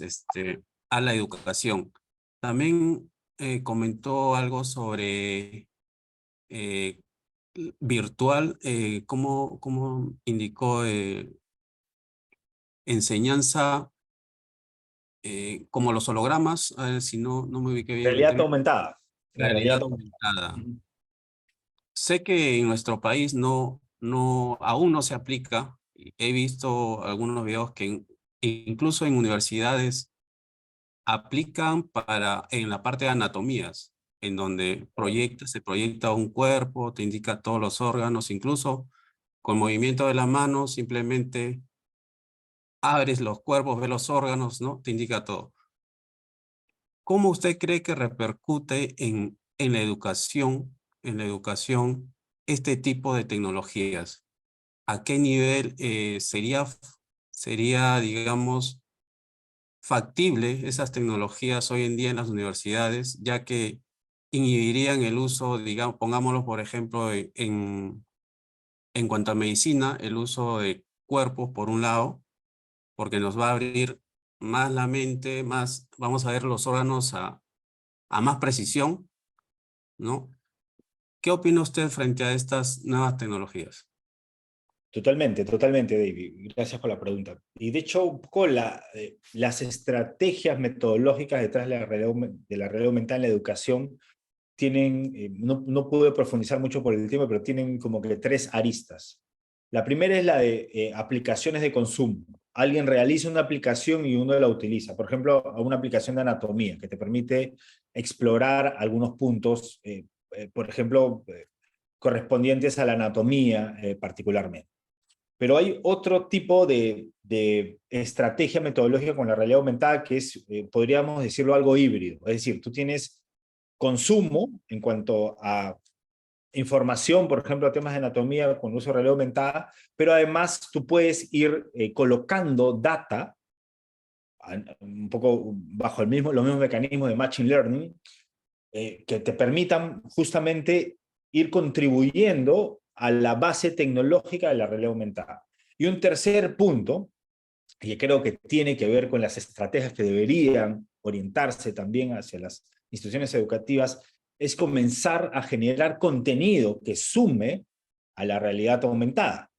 a la educación. También comentó algo sobre virtual, cómo indicó enseñanza como los hologramas, a ver si no me ubiqué bien en el Realidad término. aumentada. La realidad Realidad aumentada. aumentada. Sé que en nuestro país aún no se aplica. He visto algunos videos que incluso en universidades aplican en la parte de anatomías, en donde se proyecta un cuerpo, te indica todos los órganos, incluso con movimiento de la mano, simplemente abres los cuerpos, ves los órganos, ¿no? Te indica todo. ¿Cómo usted cree que repercute en la educación, este tipo de tecnologías? ¿A qué nivel sería, digamos, factible esas tecnologías hoy en día en las universidades, ya que inhibirían el uso, digamos, pongámoslo por ejemplo, en cuanto a medicina, el uso de cuerpos por un lado, porque nos va a abrir más la mente, vamos a ver los órganos a más precisión, ¿no? ¿Qué opina usted frente a estas nuevas tecnologías? Totalmente, totalmente, David. Gracias por la pregunta. Y de hecho, un poco las estrategias metodológicas detrás de la realidad aumentada en la educación tienen, no pude profundizar mucho por el tema, pero tienen como que 3 aristas. La primera es la de aplicaciones de consumo. Alguien realiza una aplicación y uno la utiliza. Por ejemplo, una aplicación de anatomía que te permite explorar algunos puntos, por ejemplo, correspondientes a la anatomía particularmente. Pero hay otro tipo de estrategia metodológica con la realidad aumentada que es, podríamos decirlo, algo híbrido. Es decir, tú tienes consumo en cuanto a información, por ejemplo, temas de anatomía con uso de realidad aumentada, pero además tú puedes ir colocando data, un poco bajo los mismos mecanismos de Machine Learning, que te permitan justamente ir contribuyendo a la base tecnológica de la realidad aumentada. Y un tercer punto, que creo que tiene que ver con las estrategias que deberían orientarse también hacia las instituciones educativas, es comenzar a generar contenido que sume a la realidad aumentada.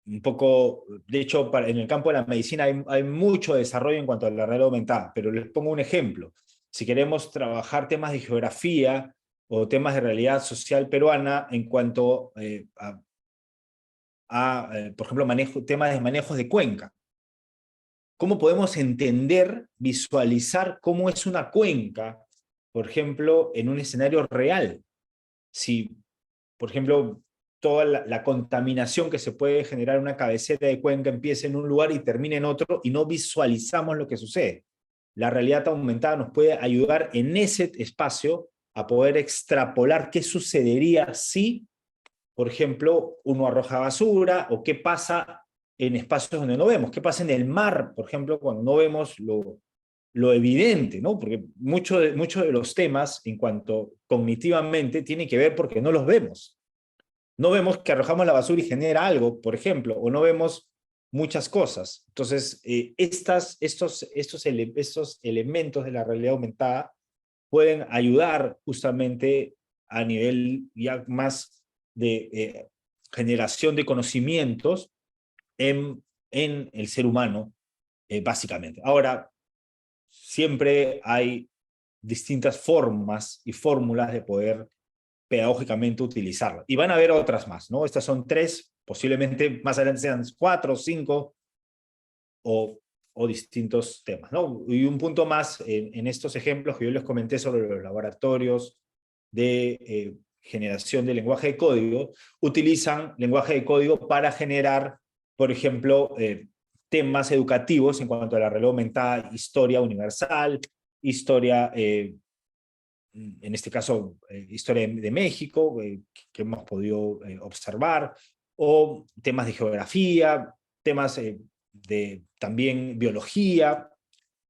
Un poco, de hecho, en el campo de la medicina hay mucho desarrollo en cuanto a la realidad aumentada, pero les pongo un ejemplo. Si queremos trabajar temas de geografía o temas de realidad social peruana en cuanto por ejemplo, temas de manejos de cuenca, ¿cómo podemos entender, visualizar cómo es una cuenca, por ejemplo, en un escenario real? Si, por ejemplo, toda la contaminación que se puede generar en una cabecera de cuenca empieza en un lugar y termina en otro y no visualizamos lo que sucede. La realidad aumentada nos puede ayudar en ese espacio a poder extrapolar qué sucedería si, por ejemplo, uno arroja basura o qué pasa en espacios donde no vemos, qué pasa en el mar, por ejemplo, cuando no vemos lo evidente, ¿no? Porque muchos de los temas, en cuanto cognitivamente, tienen que ver porque no los vemos. no vemos que arrojamos la basura y genera algo, por ejemplo, o no vemos muchas cosas. Entonces, estos elementos de la realidad aumentada pueden ayudar justamente a nivel ya más de generación de conocimientos en el ser humano, básicamente. Ahora, siempre hay distintas formas y fórmulas de poder pedagógicamente utilizarla. Y van a haber otras más, ¿no? Estas son 3, posiblemente más adelante sean 4 o 5, o distintos temas, ¿no? Y un punto más en estos ejemplos que yo les comenté sobre los laboratorios de generación de lenguaje de código, utilizan lenguaje de código para generar, por ejemplo, temas educativos en cuanto a la realidad aumentada, historia universal, historia, en este caso, historia de México, que hemos podido observar, o temas de geografía, temas de también biología,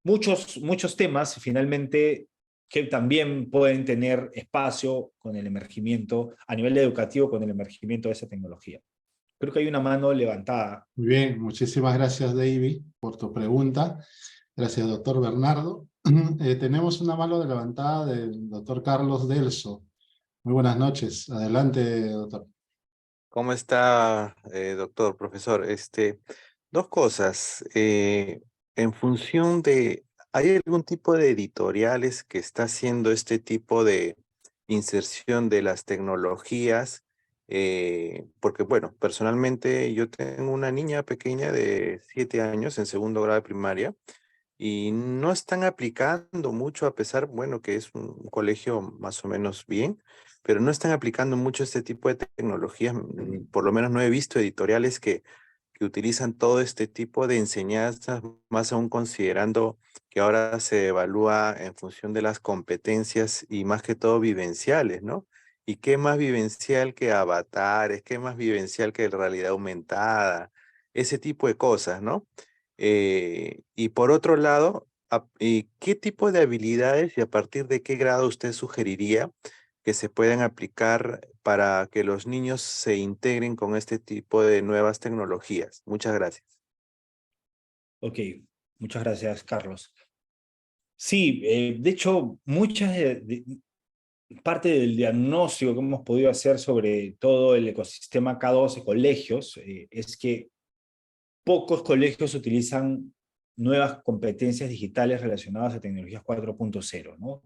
muchos temas finalmente que también pueden tener espacio con el emergimiento, a nivel educativo, con el emergimiento de esa tecnología. Creo que hay una mano levantada. Muy bien, muchísimas gracias, David, por tu pregunta. Gracias, doctor Bernardo. Tenemos una mano levantada del doctor Carlos Delso. Muy buenas noches. Adelante, doctor. ¿Cómo está, doctor, profesor? Dos cosas. En función de, ¿hay algún tipo de editoriales que está haciendo este tipo de inserción de las tecnologías? Porque, bueno, personalmente yo tengo una niña pequeña de 7 años en segundo grado de primaria y no están aplicando mucho, a pesar, bueno, que es un colegio más o menos bien, pero no están aplicando mucho este tipo de tecnologías. Por lo menos no he visto editoriales que utilizan todo este tipo de enseñanzas, más aún considerando que ahora se evalúa en función de las competencias y más que todo vivenciales, ¿no? ¿Y qué más vivencial que avatares? ¿Qué más vivencial que realidad aumentada? Ese tipo de cosas, ¿no? Y por otro lado, ¿qué tipo de habilidades y a partir de qué grado usted sugeriría que se puedan aplicar para que los niños se integren con este tipo de nuevas tecnologías? Muchas gracias. Ok, muchas gracias, Carlos. Sí, de hecho, parte del diagnóstico que hemos podido hacer sobre todo el ecosistema K12 colegios es que pocos colegios utilizan nuevas competencias digitales relacionadas a tecnologías 4.0, ¿no?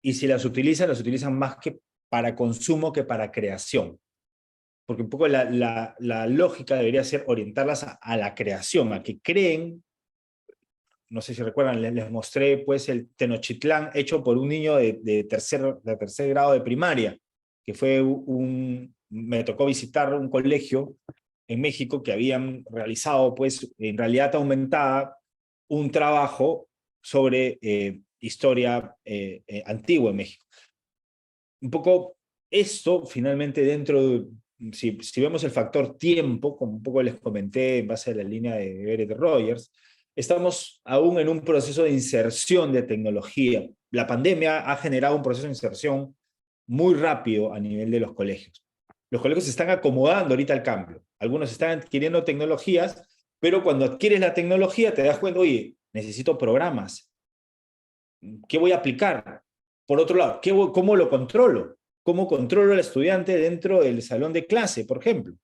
Y si las utilizan más que para consumo que para creación. Porque un poco la lógica debería ser orientarlas a la creación, a que creen. No sé si recuerdan, les mostré pues el Tenochtitlán hecho por un niño de tercer grado de primaria, que fue me tocó visitar un colegio en México que habían realizado pues en realidad aumentada un trabajo sobre historia antigua en México. Un poco esto finalmente si vemos el factor tiempo, como un poco les comenté en base a la línea de Everett Rogers, estamos aún en un proceso de inserción de tecnología. La pandemia ha generado un proceso de inserción muy rápido a nivel de los colegios. Los colegios se están acomodando ahorita al cambio. Algunos están adquiriendo tecnologías, pero cuando adquieres la tecnología te das cuenta, oye, necesito programas. ¿Qué voy a aplicar? Por otro lado, ¿cómo lo controlo? ¿Cómo controlo al estudiante dentro del salón de clase, por ejemplo?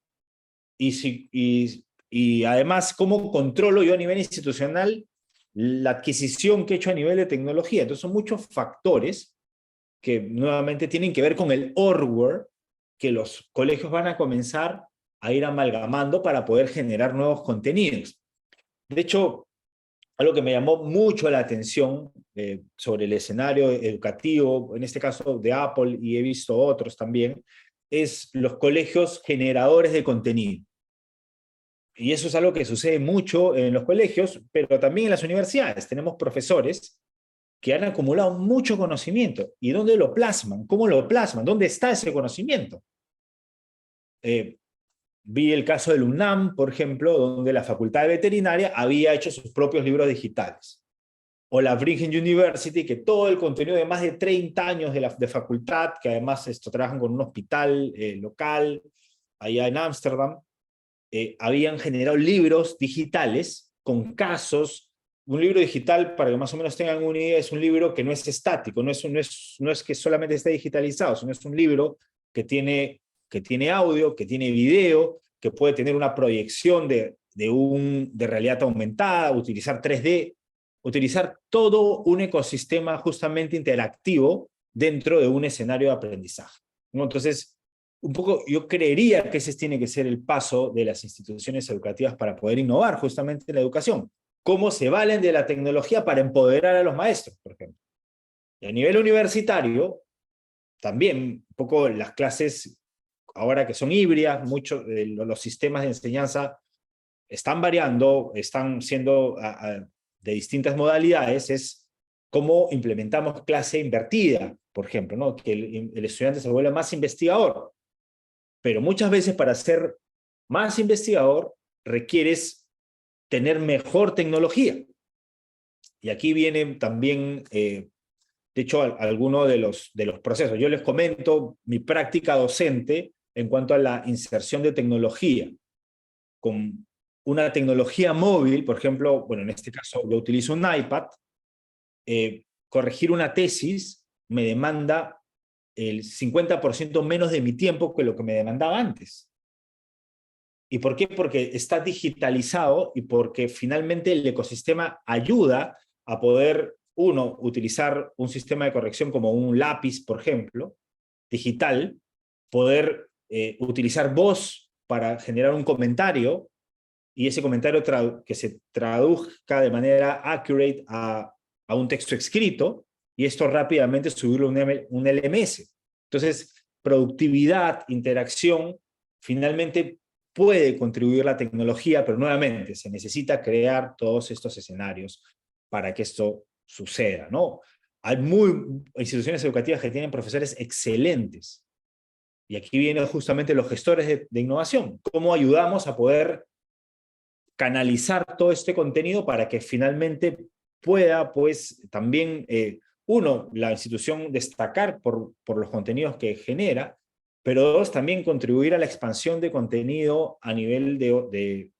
Y además, ¿cómo controlo yo a nivel institucional la adquisición que he hecho a nivel de tecnología? Entonces son muchos factores que nuevamente tienen que ver con el hardware que los colegios van a comenzar a ir amalgamando para poder generar nuevos contenidos. De hecho, algo que me llamó mucho la atención sobre el escenario educativo, en este caso de Apple, y he visto otros también, es los colegios generadores de contenido. Y eso es algo que sucede mucho en los colegios, pero también en las universidades. Tenemos profesores que han acumulado mucho conocimiento. ¿Y dónde lo plasman? ¿Cómo lo plasman? ¿Dónde está ese conocimiento? Vi el caso del UNAM, por ejemplo, donde la Facultad de Veterinaria había hecho sus propios libros digitales. O la Brigham University, que todo el contenido de más de 30 años de facultad, que además trabajan con un hospital local, allá en Ámsterdam, habían generado libros digitales con casos. Un libro digital, para que más o menos tengan una idea, es un libro que no es estático, no es que solamente esté digitalizado, sino es un libro que tiene audio, que tiene video, que puede tener una proyección de realidad aumentada, utilizar 3D, utilizar todo un ecosistema justamente interactivo dentro de un escenario de aprendizaje, ¿no? Entonces, un poco yo creería que ese tiene que ser el paso de las instituciones educativas para poder innovar justamente en la educación. Cómo se valen de la tecnología para empoderar a los maestros, por ejemplo. Y a nivel universitario, también un poco las clases, ahora que son híbridas, muchos de los sistemas de enseñanza están variando, están siendo de distintas modalidades, es cómo implementamos clase invertida, por ejemplo, ¿no? Que el estudiante se vuelva más investigador. Pero muchas veces para ser más investigador requieres tener mejor tecnología. Y aquí viene también, de hecho, algunos de los procesos. Yo les comento mi práctica docente en cuanto a la inserción de tecnología. Con una tecnología móvil, por ejemplo, bueno, en este caso yo utilizo un iPad, corregir una tesis me demanda el 50% menos de mi tiempo que lo que me demandaba antes. ¿Y por qué? Porque está digitalizado y porque finalmente el ecosistema ayuda a poder, uno, utilizar un sistema de corrección como un lápiz, por ejemplo, digital, poder utilizar voz para generar un comentario y ese comentario que se traduzca de manera accurate a un texto escrito, y esto rápidamente subirlo a un LMS. Entonces, productividad, interacción, finalmente puede contribuir la tecnología, pero nuevamente se necesita crear todos estos escenarios para que esto suceda, ¿no? Hay instituciones educativas que tienen profesores excelentes, y aquí vienen justamente los gestores de innovación. ¿Cómo ayudamos a poder canalizar todo este contenido para que finalmente pueda, pues, también, uno, la institución destacar por los contenidos que genera, pero dos, también contribuir a la expansión de contenido a nivel de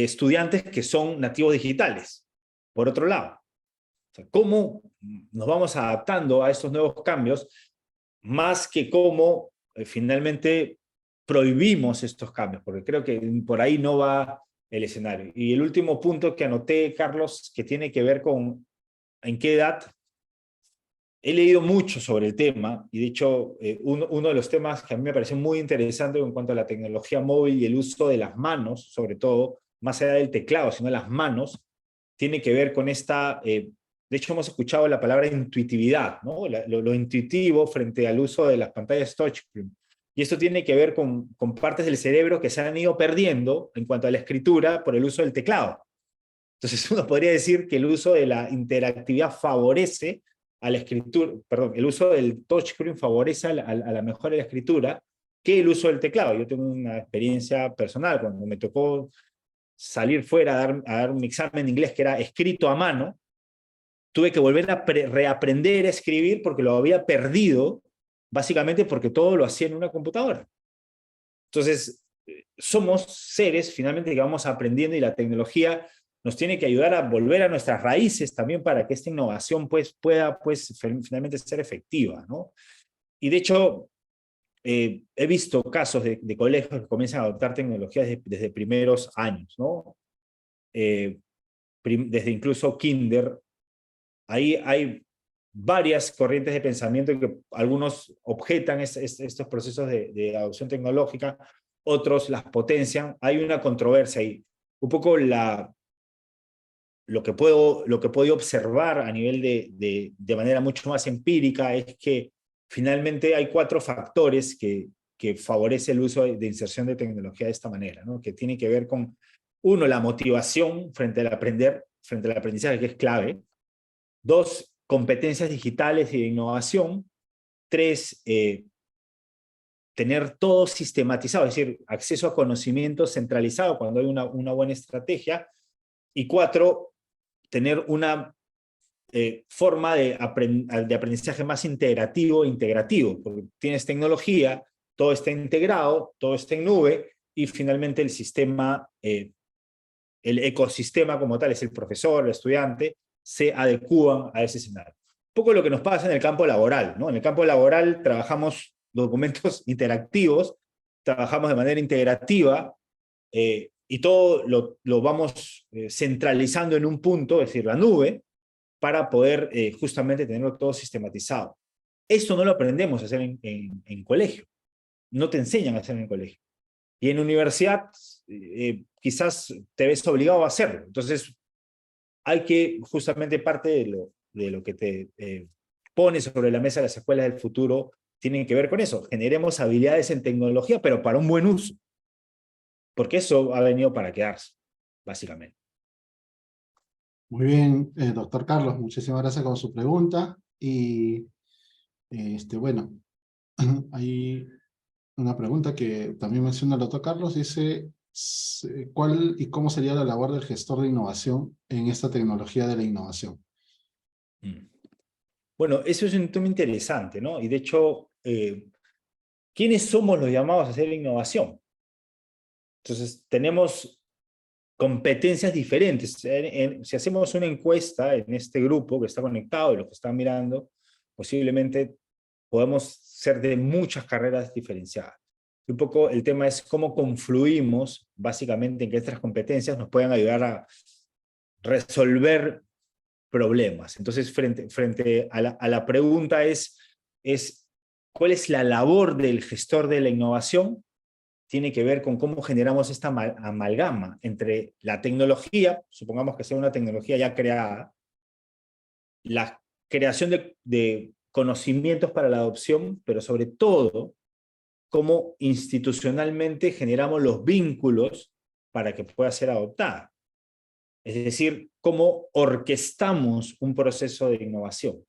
estudiantes que son nativos digitales, por otro lado? O sea, ¿cómo nos vamos adaptando a estos nuevos cambios, más que cómo finalmente prohibimos estos cambios? Porque creo que por ahí no va el escenario. Y el último punto que anoté, Carlos, que tiene que ver con en qué edad. He leído mucho sobre el tema, y de hecho uno de los temas que a mí me parece muy interesante en cuanto a la tecnología móvil y el uso de las manos, sobre todo, más allá del teclado, sino de las manos, tiene que ver con esta, de hecho hemos escuchado la palabra intuitividad, ¿no? Lo intuitivo frente al uso de las pantallas touchscreen. Y esto tiene que ver con partes del cerebro que se han ido perdiendo en cuanto a la escritura por el uso del teclado. Entonces uno podría decir que el uso de la interactividad favorece a la escritura, perdón, el uso del touchscreen favorece a la mejora de la escritura que el uso del teclado. Yo tengo una experiencia personal, cuando me tocó salir fuera a dar un examen de inglés que era escrito a mano, tuve que volver a reaprender a escribir porque lo había perdido, básicamente porque todo lo hacía en una computadora. Entonces, somos seres finalmente que vamos aprendiendo, y la tecnología nos tiene que ayudar a volver a nuestras raíces también para que esta innovación pues, pueda pues, finalmente ser efectiva, ¿no? Y de hecho, he visto casos de colegios que comienzan a adoptar tecnologías desde primeros años, ¿no? Desde incluso kinder. Ahí hay varias corrientes de pensamiento que algunos objetan estos procesos de adopción tecnológica, otros las potencian. Hay una controversia ahí. Un poco lo que puedo observar a nivel de manera mucho más empírica es que finalmente hay 4 factores que favorecen el uso de inserción de tecnología de esta manera, ¿no? Que tiene que ver con, uno, la motivación frente al aprendizaje, que es clave. 2, competencias digitales y de innovación. 3, tener todo sistematizado, es decir, acceso a conocimiento centralizado cuando hay una buena estrategia. Y 4, tener una forma de aprendizaje más integrativo, porque tienes tecnología, todo está integrado, todo está en nube, y finalmente el sistema, el ecosistema como tal, es el profesor, el estudiante, se adecúan a ese escenario. Un poco lo que nos pasa en el campo laboral, ¿no? En el campo laboral trabajamos documentos interactivos, trabajamos de manera integrativa, y todo lo vamos centralizando en un punto, es decir, la nube, para poder justamente tenerlo todo sistematizado. Esto no lo aprendemos a hacer en colegio, no te enseñan a hacer en colegio. Y en universidad quizás te ves obligado a hacerlo. Entonces hay que, justamente parte de lo que te pone sobre la mesa las escuelas del futuro, tienen que ver con eso. Generemos habilidades en tecnología, pero para un buen uso. Porque eso ha venido para quedarse, básicamente. Muy bien, doctor Carlos, muchísimas gracias por su pregunta. Y bueno, hay una pregunta que también menciona el doctor Carlos, dice, ¿cuál y cómo sería la labor del gestor de innovación en esta tecnología de la innovación? Bueno, eso es un tema interesante, ¿no? Y de hecho, ¿quiénes somos los llamados a hacer innovación? Entonces, tenemos competencias diferentes. Si hacemos una encuesta en este grupo que está conectado y los que están mirando, posiblemente podemos ser de muchas carreras diferenciadas. Un poco el tema es cómo confluimos, básicamente, en que estas competencias nos puedan ayudar a resolver problemas. Entonces, frente a la pregunta es ¿cuál es la labor del gestor de la innovación? Tiene que ver con cómo generamos esta amalgama entre la tecnología, supongamos que sea una tecnología ya creada, la creación de conocimientos para la adopción, pero sobre todo, cómo institucionalmente generamos los vínculos para que pueda ser adoptada. Es decir, cómo orquestamos un proceso de innovación.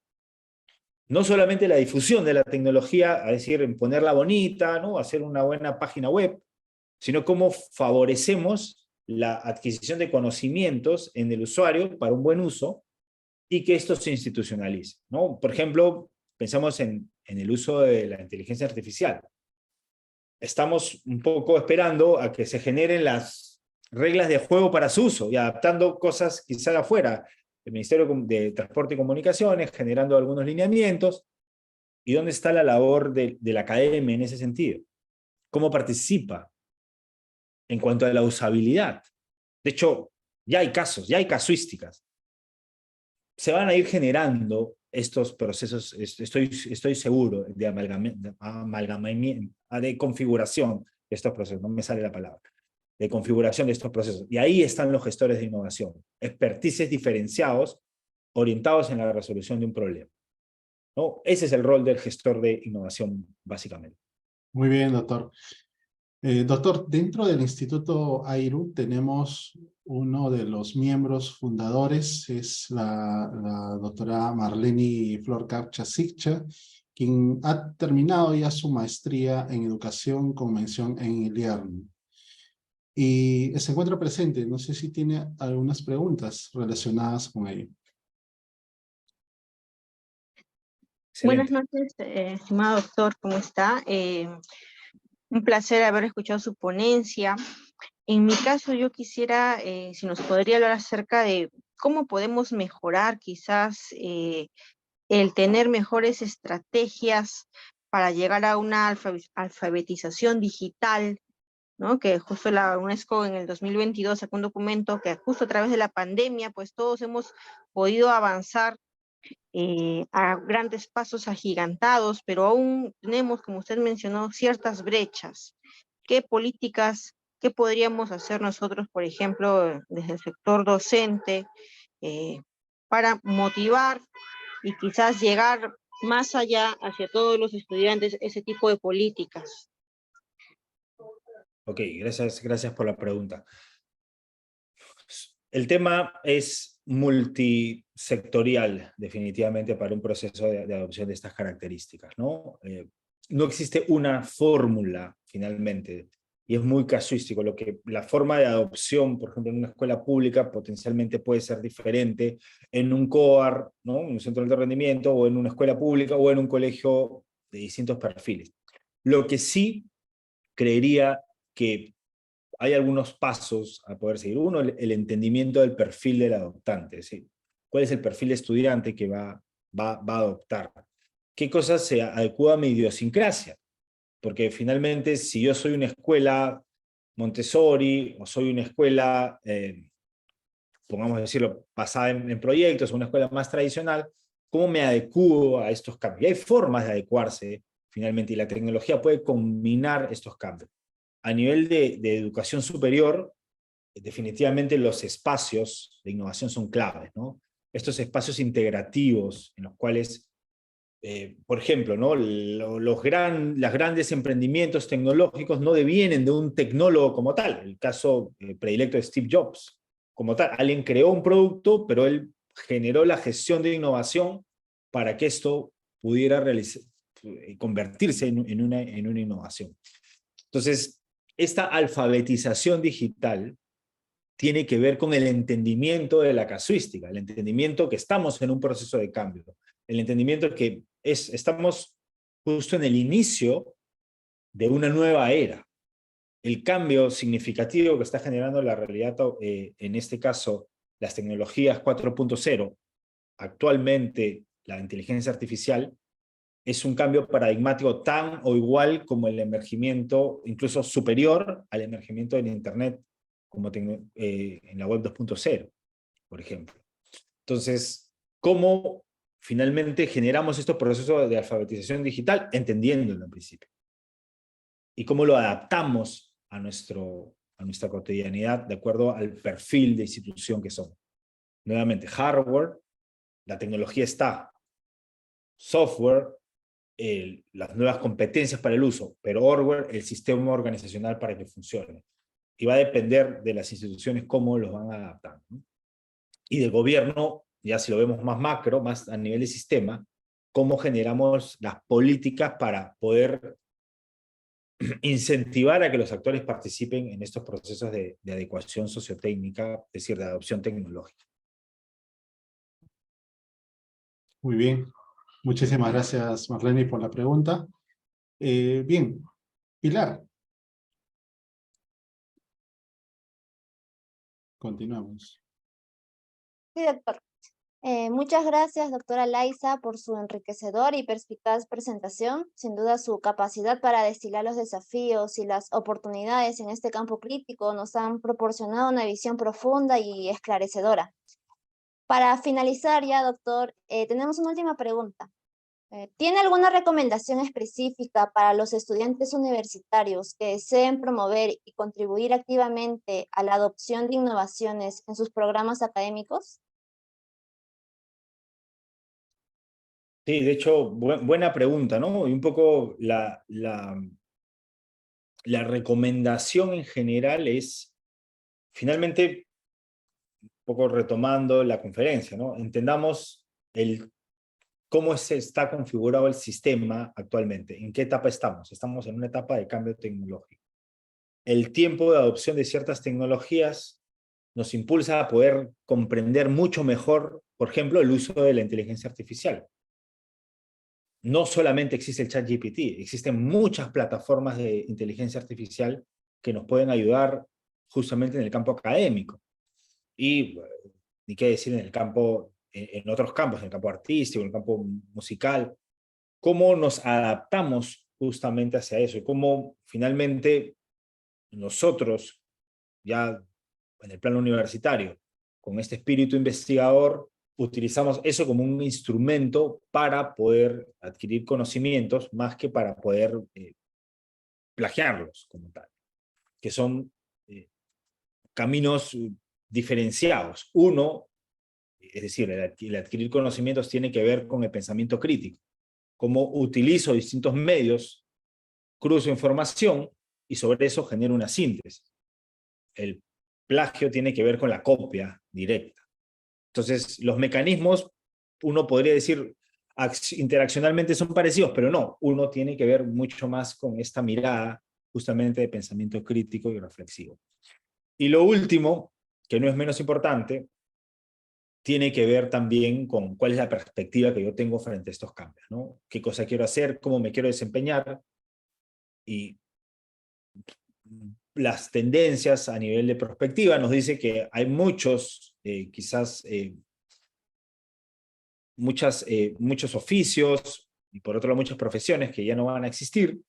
No solamente la difusión de la tecnología, es decir, en ponerla bonita, ¿no? Hacer una buena página web, sino cómo favorecemos la adquisición de conocimientos en el usuario para un buen uso y que esto se institucionalice, ¿no? Por ejemplo, pensamos en el uso de la inteligencia artificial. Estamos un poco esperando a que se generen las reglas de juego para su uso y adaptando cosas quizá de afuera, el Ministerio de Transporte y Comunicaciones, generando algunos lineamientos. ¿Y dónde está la labor de la academia en ese sentido? ¿Cómo participa en cuanto a la usabilidad? De hecho, ya hay casos, ya hay casuísticas. Se van a ir generando estos procesos, estoy seguro, de configuración de estos procesos, no me sale la palabra, de configuración de estos procesos. Y ahí están los gestores de innovación, expertices diferenciados, orientados en la resolución de un problema, ¿no? Ese es el rol del gestor de innovación, básicamente. Muy bien, doctor. Doctor, dentro del Instituto AIRU tenemos uno de los miembros fundadores, es la doctora Marleni Flor Capcha-Siccha, quien ha terminado ya su maestría en educación con mención en e-learning. Y se encuentra presente, no sé si tiene algunas preguntas relacionadas con ello. Buenas noches, estimado doctor, ¿cómo está? Un placer haber escuchado su ponencia. En mi caso, yo quisiera, si nos podría hablar acerca de cómo podemos mejorar quizás el tener mejores estrategias para llegar a una alfabetización digital, ¿no? Que justo la UNESCO en el 2022 sacó un documento que justo a través de la pandemia, pues todos hemos podido avanzar a grandes pasos agigantados, pero aún tenemos, como usted mencionó, ciertas brechas. ¿Qué políticas, qué podríamos hacer nosotros, por ejemplo, desde el sector docente, para motivar y quizás llegar más allá hacia todos los estudiantes ese tipo de políticas? Ok, gracias por la pregunta. El tema es multisectorial, definitivamente, para un proceso de adopción de estas características, ¿no? No existe una fórmula, finalmente, y es muy casuístico. La forma de adopción, por ejemplo, en una escuela pública, potencialmente puede ser diferente en un COAR, ¿no? En un centro de alto rendimiento, o en una escuela pública, o en un colegio de distintos perfiles. Lo que sí creería que hay algunos pasos a poder seguir. Uno, el entendimiento del perfil del adoptante, es decir, cuál es el perfil de estudiante que va a adoptar. ¿Qué cosas se adecúan a mi idiosincrasia? Porque finalmente, si yo soy una escuela Montessori, o soy una escuela, pongamos decirlo, basada en proyectos, o una escuela más tradicional, ¿cómo me adecuo a estos cambios? Y hay formas de adecuarse, finalmente, y la tecnología puede combinar estos cambios. A nivel de educación superior, definitivamente los espacios de innovación son claves, ¿no? Estos espacios integrativos en los cuales, por ejemplo, ¿no? Los grandes emprendimientos tecnológicos no devienen de un tecnólogo como tal. El caso predilecto de Steve Jobs, como tal. Alguien creó un producto, pero él generó la gestión de innovación para que esto pudiera convertirse en una innovación. Entonces, esta alfabetización digital tiene que ver con el entendimiento de la casuística, el entendimiento que estamos en un proceso de cambio, el entendimiento que estamos justo en el inicio de una nueva era. El cambio significativo que está generando la realidad, en este caso, las tecnologías 4.0, actualmente la inteligencia artificial, es un cambio paradigmático tan o igual como el emergimiento, incluso superior al emergimiento del Internet, como en la web 2.0, por ejemplo. Entonces, ¿cómo finalmente generamos estos procesos de alfabetización digital? Entendiéndolo en principio. ¿Y cómo lo adaptamos a nuestra cotidianidad de acuerdo al perfil de institución que somos? Nuevamente, hardware, la tecnología está, software, las nuevas competencias para el uso, pero hardware, el sistema organizacional para que funcione. Y va a depender de las instituciones cómo los van a adaptar, ¿no? Y del gobierno, ya si lo vemos más macro, más a nivel de sistema, cómo generamos las políticas para poder incentivar a que los actores participen en estos procesos de adecuación sociotécnica, es decir, de adopción tecnológica. Muy bien. Muchísimas gracias, Marlene, por la pregunta. Bien, Pilar. Continuamos. Sí, doctor. Muchas gracias, doctora Laiza, por su enriquecedora y perspicaz presentación. Sin duda, su capacidad para destilar los desafíos y las oportunidades en este campo crítico nos han proporcionado una visión profunda y esclarecedora. Para finalizar ya, doctor, tenemos una última pregunta. ¿Tiene alguna recomendación específica para los estudiantes universitarios que deseen promover y contribuir activamente a la adopción de innovaciones en sus programas académicos? Sí, de hecho, buena pregunta, ¿no? Y un poco la recomendación en general es, finalmente, un poco retomando la conferencia, ¿no? Entendamos cómo se está configurado el sistema actualmente, en qué etapa estamos. Estamos en una etapa de cambio tecnológico. El tiempo de adopción de ciertas tecnologías nos impulsa a poder comprender mucho mejor, por ejemplo, el uso de la inteligencia artificial. No solamente existe el ChatGPT, existen muchas plataformas de inteligencia artificial que nos pueden ayudar justamente en el campo académico. Y ni qué decir en otros campos, en el campo artístico, en el campo musical. ¿Cómo nos adaptamos justamente hacia eso? Y cómo finalmente nosotros, ya en el plano universitario, con este espíritu investigador, utilizamos eso como un instrumento para poder adquirir conocimientos más que para poder plagiarlos como tal, que son caminos diferenciados. Uno, es decir, el adquirir conocimientos tiene que ver con el pensamiento crítico, cómo utilizo distintos medios, cruzo información y sobre eso genero una síntesis. El plagio tiene que ver con la copia directa. Entonces, los mecanismos, uno podría decir, interaccionalmente son parecidos, pero no, uno tiene que ver mucho más con esta mirada justamente de pensamiento crítico y reflexivo. Y lo último, que no es menos importante, tiene que ver también con cuál es la perspectiva que yo tengo frente a estos cambios, ¿no? ¿Qué cosa quiero hacer? ¿Cómo me quiero desempeñar? y las tendencias a nivel de prospectiva nos dice que hay muchos, muchos oficios y por otro lado muchas profesiones que ya no van a existir.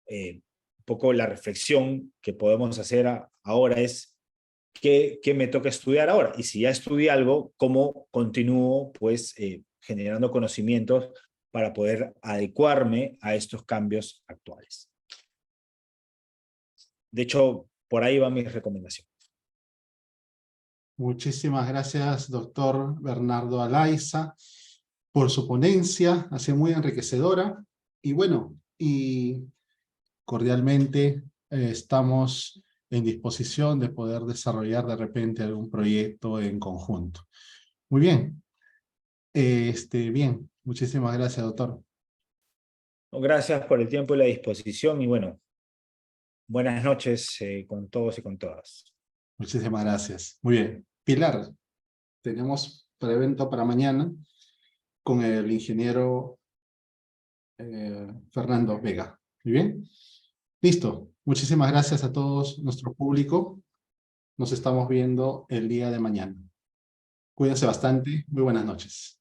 Un poco la reflexión que podemos hacer ahora es ¿qué me toca estudiar ahora? Y si ya estudié algo, ¿cómo continúo pues generando conocimientos para poder adecuarme a estos cambios actuales? De hecho, por ahí va mi recomendación. Muchísimas gracias, doctor Bernardo Alaiza, por su ponencia, ha sido muy enriquecedora. Y bueno, y cordialmente estamos en disposición de poder desarrollar de repente algún proyecto en conjunto. Muy bien. Bien, muchísimas gracias, doctor. Gracias por el tiempo y la disposición y bueno, buenas noches con todos y con todas. Muchísimas gracias. Muy bien. Pilar, tenemos evento para mañana con el ingeniero Fernando Vega. Muy bien. Listo. Muchísimas gracias a todos nuestro público. Nos estamos viendo el día de mañana. Cuídense bastante. Muy buenas noches.